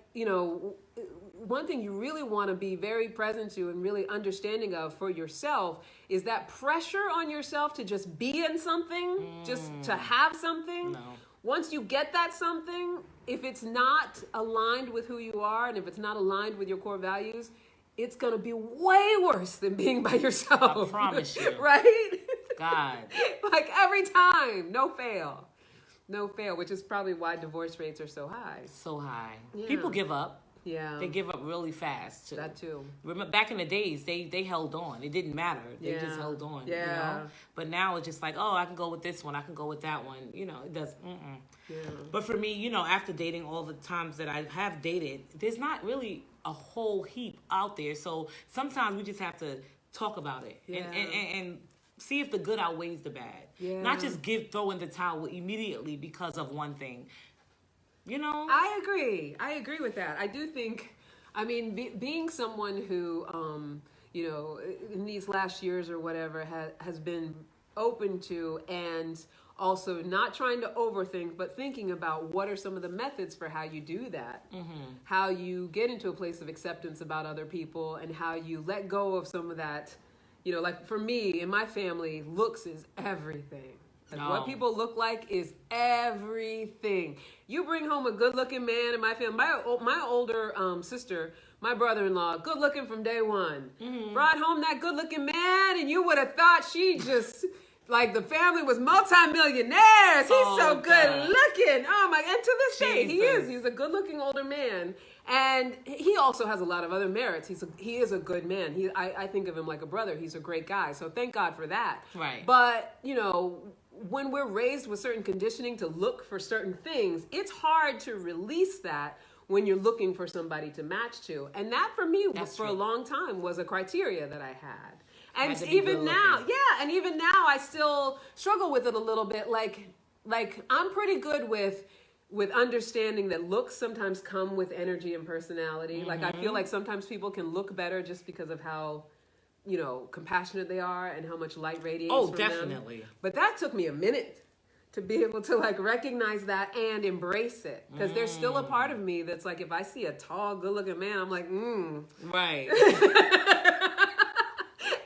one thing you really want to be very present to and really understanding of for yourself is that pressure on yourself to just be in something, just to have something. No. Once you get that something, if it's not aligned with who you are and if it's not aligned with your core values, it's going to be way worse than being by yourself. I promise you. Right? God. Like every time, no fail, which is probably why divorce rates are so high. So high. Yeah. People give up. Yeah. They give up really fast too. That too. Remember back in the days, they held on. It didn't matter. They just held on. Yeah. But now it's just like, oh, I can go with this one. I can go with that one. It does. Yeah. But for me, after dating all the times that I have dated, there's not really a whole heap out there. So sometimes we just have to talk about it and see if the good outweighs the bad. Yeah. Not just throw in the towel immediately because of one thing. I agree with that. I do think, being someone who, in these last years or whatever has been open to and also not trying to overthink, but thinking about what are some of the methods for how you do that, how you get into a place of acceptance about other people and how you let go of some of that, like for me, in my family, looks is everything. Like what people look like is everything. You bring home a good-looking man in my family. My older sister, my brother-in-law, good-looking from day one. Brought home that good-looking man, and you would have thought she just, like the family was multi-millionaires. He's so good-looking. Oh my! And to this day, he is. He's a good-looking older man. And he also has a lot of other merits. He is a good man. I think of him like a brother. He's a great guy. So thank God for that. Right. But, when we're raised with certain conditioning to look for certain things, it's hard to release that when you're looking for somebody to match to. And that for me, for a long time, was a criteria that I had. And even now, and even now I still struggle with it a little bit. Like I'm pretty good with understanding that looks sometimes come with energy and personality. Like I feel like sometimes people can look better just because of how compassionate they are and how much light radiates from definitely. them. But that took me a minute to be able to recognize that and embrace it. Because there's still a part of me that's like, if I see a tall, good looking man, I'm like, Right.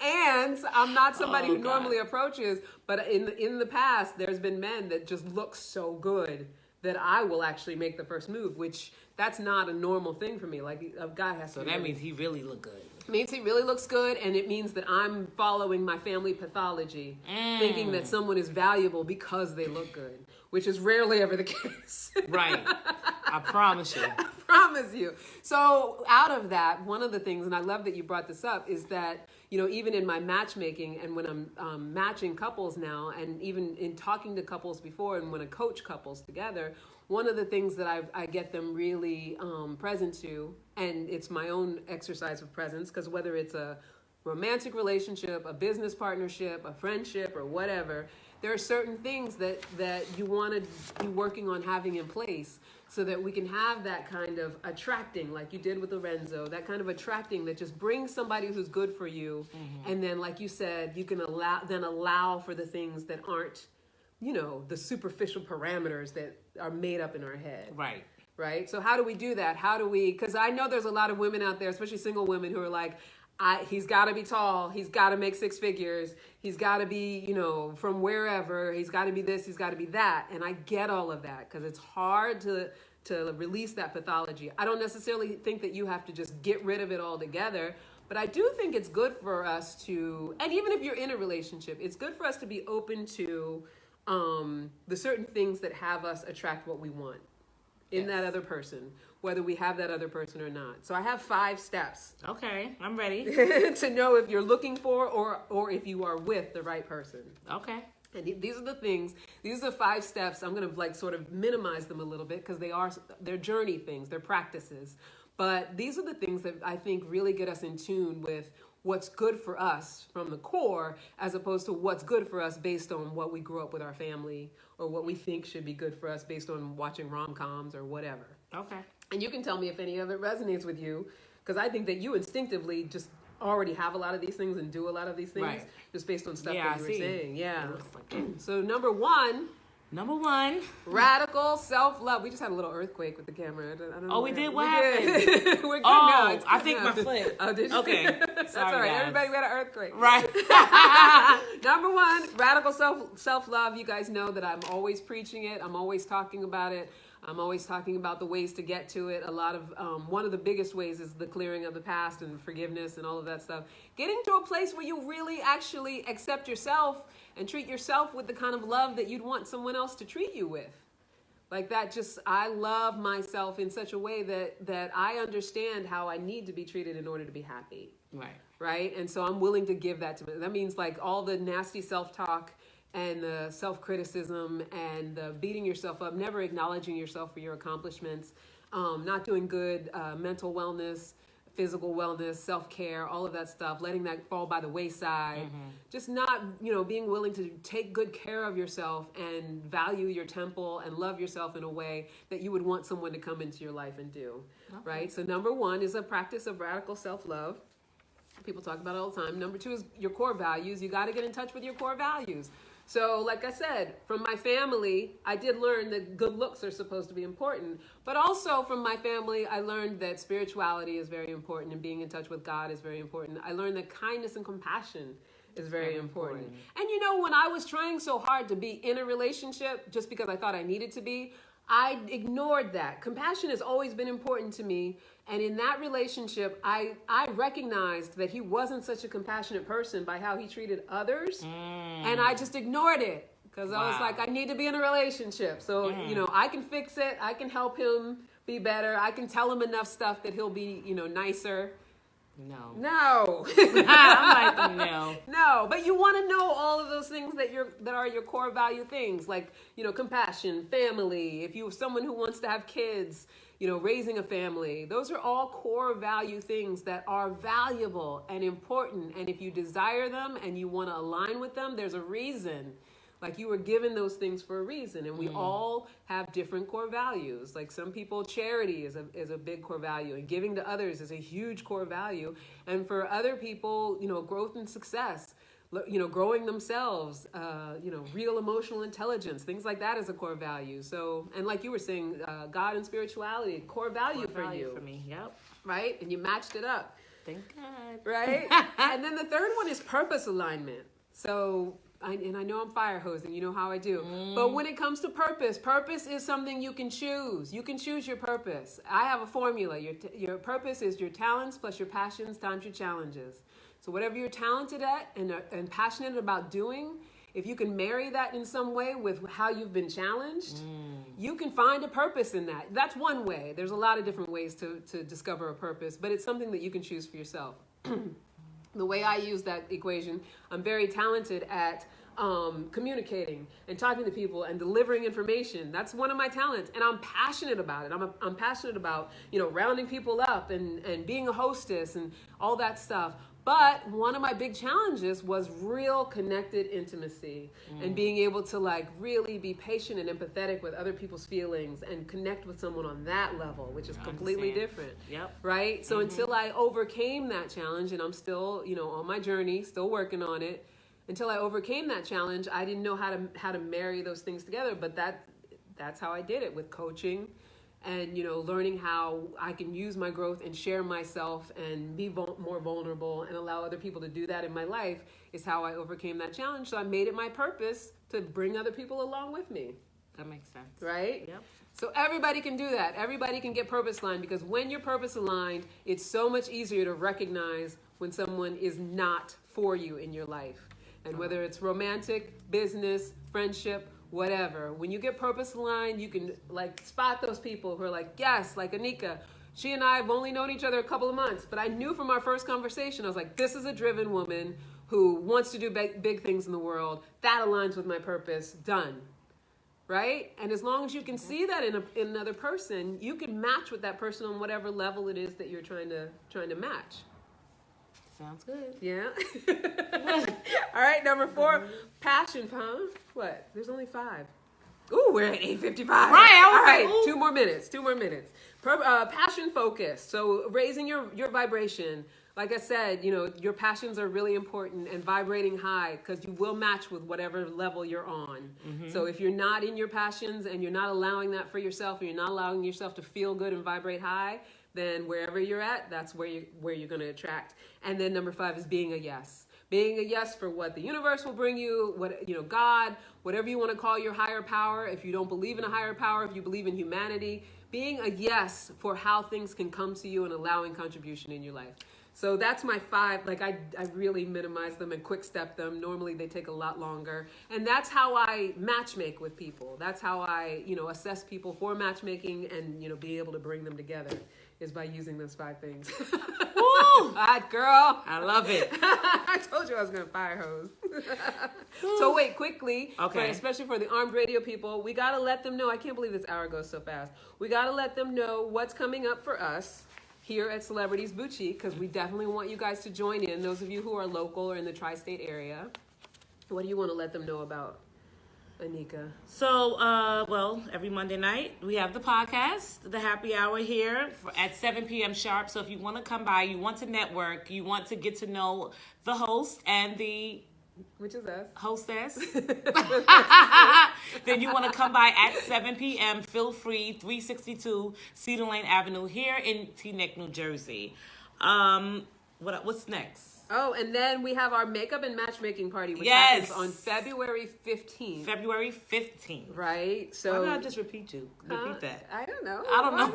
And I'm not somebody who normally approaches, but in the past, there's been men that just look so good that I will actually make the first move, which that's not a normal thing for me. Like a guy has to. So that means he really look good. Means he really looks good, and it means that I'm following my family pathology, thinking that someone is valuable because they look good, which is rarely ever the case. Right. I promise you. I promise you. So out of that, one of the things, and I love that you brought this up, is that, even in my matchmaking and when I'm matching couples now, and even in talking to couples before and when I coach couples together, one of the things that I get them really present to, and it's my own exercise of presence, because whether it's a romantic relationship, a business partnership, a friendship, or whatever, there are certain things that you want to be working on having in place so that we can have that kind of attracting, like you did with Lorenzo, that kind of attracting that just brings somebody who's good for you. And then, like you said, you can allow for the things that aren't, the superficial parameters that are made up in our head. Right. Right? So how do we do that? Because I know there's a lot of women out there, especially single women, who are like, he's got to be tall. He's got to make six figures. He's got to be, from wherever. He's got to be this. He's got to be that. And I get all of that because it's hard to release that pathology. I don't necessarily think that you have to just get rid of it altogether, but I do think it's good for us to, and even if you're in a relationship, it's good for us to be open to the certain things that have us attract what we want in that other person, whether we have that other person or not. So I have 5 steps. Okay, I'm ready. To know if you're looking for or if you are with the right person. Okay. And these are the things, these are the 5 steps. I'm going to like sort of minimize them a little bit because they're journey things, they're practices. But these are the things that I think really get us in tune with what's good for us from the core, as opposed to what's good for us based on what we grew up with our family or what we think should be good for us based on watching rom-coms or whatever. Okay. And you can tell me if any of it resonates with you, because I think that you instinctively just already have a lot of these things and do a lot of these things just based on stuff that you were saying. Yeah. So number one, radical self-love. We just had a little earthquake with the camera. I don't know we did? What happened? We're good now. It's I good think now. my foot. Oh, did you? Okay. That's Sorry, all right. guys. Everybody got an earthquake. Right. Number one, radical self-love. You guys know that I'm always preaching it. I'm always talking about it. I'm always talking about the ways to get to it. A lot of, one of the biggest ways is the clearing of the past and forgiveness and all of that stuff. Getting to a place where you really actually accept yourself and treat yourself with the kind of love that you'd want someone else to treat you with. Like that, just, I love myself in such a way that I understand how I need to be treated in order to be happy. Right? And so I'm willing to give that to me. That means like all the nasty self-talk and the self-criticism and the beating yourself up, never acknowledging yourself for your accomplishments, not doing good mental wellness, physical wellness, self-care, all of that stuff, letting that fall by the wayside. Just not, being willing to take good care of yourself and value your temple and love yourself in a way that you would want someone to come into your life and do, right? So number one is a practice of radical self-love. People talk about it all the time. Number 2 is your core values. You got to get in touch with your core values. So like I said, from my family, I did learn that good looks are supposed to be important. But also from my family, I learned that spirituality is very important and being in touch with God is very important. I learned that kindness and compassion is very important. And when I was trying so hard to be in a relationship just because I thought I needed to be, I ignored that. Compassion has always been important to me. And in that relationship, I recognized that he wasn't such a compassionate person by how he treated others. And I just ignored it because I was like, I need to be in a relationship. So, I can fix it. I can help him be better. I can tell him enough stuff that he'll be, nicer. No. I'm like, no. No, but you want to know all of those things that are your core value things, like, compassion, family, if you're someone who wants to have kids, raising a family. Those are all core value things that are valuable and important. And if you desire them and you want to align with them, there's a reason. Like you were given those things for a reason, and we all have different core values. Like some people, charity is a big core value, and giving to others is a huge core value. And for other people, growth and success, growing themselves, real emotional intelligence, things like that is a core value. So, and like you were saying, God and spirituality, core value for you. For me, yep. Right? And you matched it up. Thank God. Right? And then the third one is purpose alignment. So, I know I'm fire hosing, you know how I do. But when it comes to purpose is something you can choose. You can choose your purpose. I have a formula. Your purpose is your talents plus your passions times your challenges. So whatever you're talented at and passionate about doing, if you can marry that in some way with how you've been challenged, you can find a purpose in that. That's one way. There's a lot of different ways to discover a purpose, but it's something that you can choose for yourself. The way I use that equation, I'm very talented at communicating and talking to people and delivering information. That's one of my talents, and I'm passionate about it. I'm passionate about rounding people up and being a hostess and all that stuff. But one of my big challenges was real connected intimacy and being able to really be patient and empathetic with other people's feelings and connect with someone on that level, which is completely different. Yep. Right? So until I overcame that challenge, and I'm still, on my journey, still working on it, until I overcame that challenge, I didn't know how to marry those things together. But that's how I did it with coaching. And, learning how I can use my growth and share myself and be more vulnerable and allow other people to do that in my life is how I overcame that challenge. So I made it my purpose to bring other people along with me. That makes sense. Right? Yep. So everybody can do that. Everybody can get purpose aligned, because when you're purpose aligned, it's so much easier to recognize when someone is not for you in your life. And whether it's romantic, business, friendship, whatever, when you get purpose aligned, you can like spot those people who are like, yes, like Nneka. She and I have only known each other a couple of months, but I knew from our first conversation, I was like, this is a driven woman who wants to do big things in the world. That aligns with my purpose. Done. Right? And as long as you can see that in another person, you can match with that person on whatever level it is that you're trying to match. Sounds good. Yeah. All right, number 4, passion, huh? What? There's only 5. Ooh, we're at 8:55. Right. All right, 2 more minutes. Passion focus. So raising your vibration. Like I said, your passions are really important, and vibrating high, because you will match with whatever level you're on. Mm-hmm. So if you're not in your passions and you're not allowing that for yourself, and you're not allowing yourself to feel good and vibrate high, then wherever you're at, that's where you're going to attract. And then number 5 is being a yes. Being a yes for what the universe will bring you, God, whatever you want to call your higher power. If you don't believe in a higher power, if you believe in humanity, being a yes for how things can come to you and allowing contribution in your life. So that's my 5. Like I really minimize them and quick step them. Normally they take a lot longer. And that's how I matchmake with people. That's how I, assess people for matchmaking and, be able to bring them together, is by using those 5 things. Woo! Hot girl. I love it. I told you I was going to fire hose. So wait, quickly, okay. Especially for the armed radio people, we got to let them know. I can't believe this hour goes so fast. We got to let them know what's coming up for us here at Celebrities Boutique, because we definitely want you guys to join in. Those of you who are local or in the tri-state area, what do you want to let them know about, Nneka? So, every Monday night we have the podcast, the happy hour here at 7 p.m. sharp. So if you want to come by, you want to network, you want to get to know the host and the which is us, hostess, then you want to come by at 7 p.m. Feel free, 362 Cedar Lane Avenue here in Teaneck, New Jersey. What's next? Oh, and then we have our makeup and matchmaking party, which yes. happens on February 15th. February 15th. Right. So why not just repeat that? I don't know. I don't know.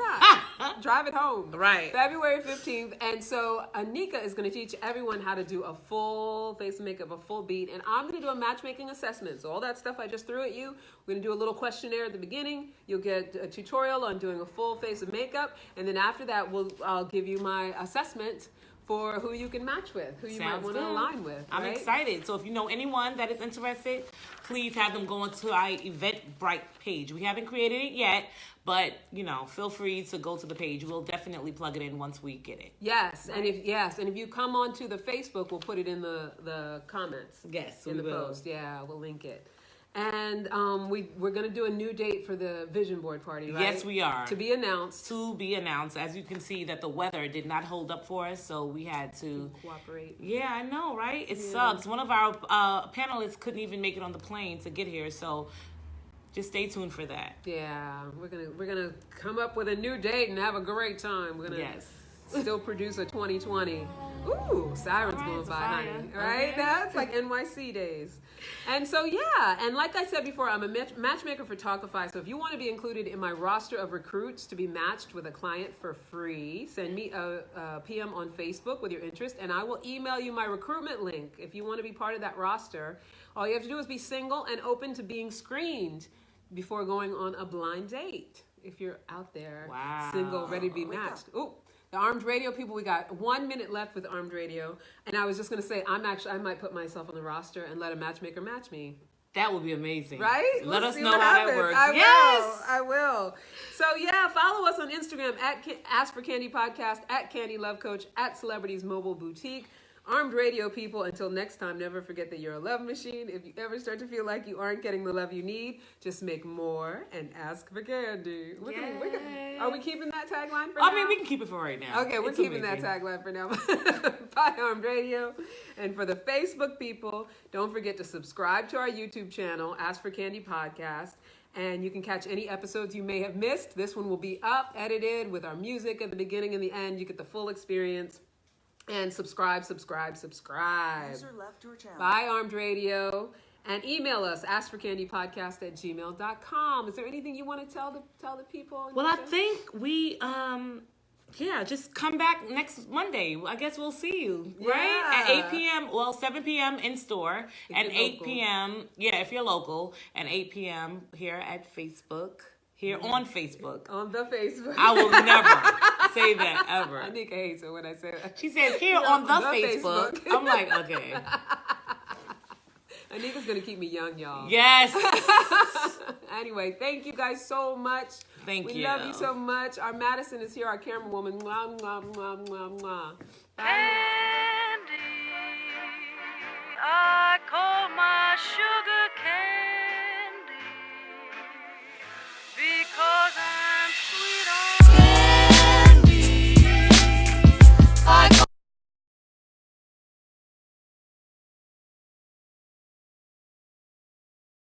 Not? Drive it home. Right. February 15th. And so Nneka is going to teach everyone how to do a full face of makeup, a full beat. And I'm going to do a matchmaking assessment. So all that stuff I just threw at you, we're going to do a little questionnaire at the beginning. You'll get a tutorial on doing a full face of makeup. And then after that, I'll give you my assessment for who you can match with, who you might want to align with. I'm excited. So if you know anyone that is interested, please have them go into our Eventbrite page. We haven't created it yet, but feel free to go to the page. We'll definitely plug it in once we get it. Yes, right? and if you come onto the Facebook, we'll put it in the comments. Yes, in the post. Yeah, we'll link it. And we're going to do a new date for the vision board party, right? Yes, we are. To be announced. As you can see, that the weather did not hold up for us, so we had to cooperate. Yeah, I know, right? It sucks. One of our panelists couldn't even make it on the plane to get here, so just stay tuned for that. Yeah, we're gonna come up with a new date and have a great time. We're gonna still produce a 2020. Ooh, sirens going by, honey. Right? That's like NYC days. And so, and like I said before, I'm a matchmaker for Talkify. So if you want to be included in my roster of recruits to be matched with a client for free, send me a PM on Facebook with your interest, and I will email you my recruitment link. If you want to be part of that roster, all you have to do is be single and open to being screened before going on a blind date. If you're out there, single, ready to be matched. Ooh. The armed radio people, we got 1 minute left with armed radio. And I was just going to say, I might put myself on the roster and let a matchmaker match me. That would be amazing. Right? Let us know how that works. I will. So follow us on Instagram at Ask for Candy Podcast, at Candy Love Coach, at Celebrities Mobile Boutique. Armed radio people, until next time, never forget that you're a love machine. If you ever start to feel like you aren't getting the love you need, just make more and ask for candy. Are we keeping that tagline for now? I mean, we can keep it for right now. Okay, we're keeping that tagline for now. Bye, Armed Radio. And for the Facebook people, don't forget to subscribe to our YouTube channel, Ask for Candy Podcast. And you can catch any episodes you may have missed. This one will be up, edited, with our music at the beginning and the end. You get the full experience. And subscribe. User left your channel. Bye, Armed Radio. And email us, askforcandypodcast@gmail.com. Is there anything you want to tell the people? Well, I think we, just come back next Monday. I guess we'll see you, right? At 8 p.m., 7 p.m. in store, and 8 p.m., if you're local, and 8 p.m. here at Facebook. Here on Facebook. On the Facebook. I will never say that ever. Nneka hates it when I say that. She says here on the Facebook. I'm like, okay. Nneka's going to keep me young, y'all. Yes. Anyway, thank you guys so much. Thank you. We love you so much. Our Madison is here, our camera woman. Mwah, mwah, mwah, mwah, mwah. Bye.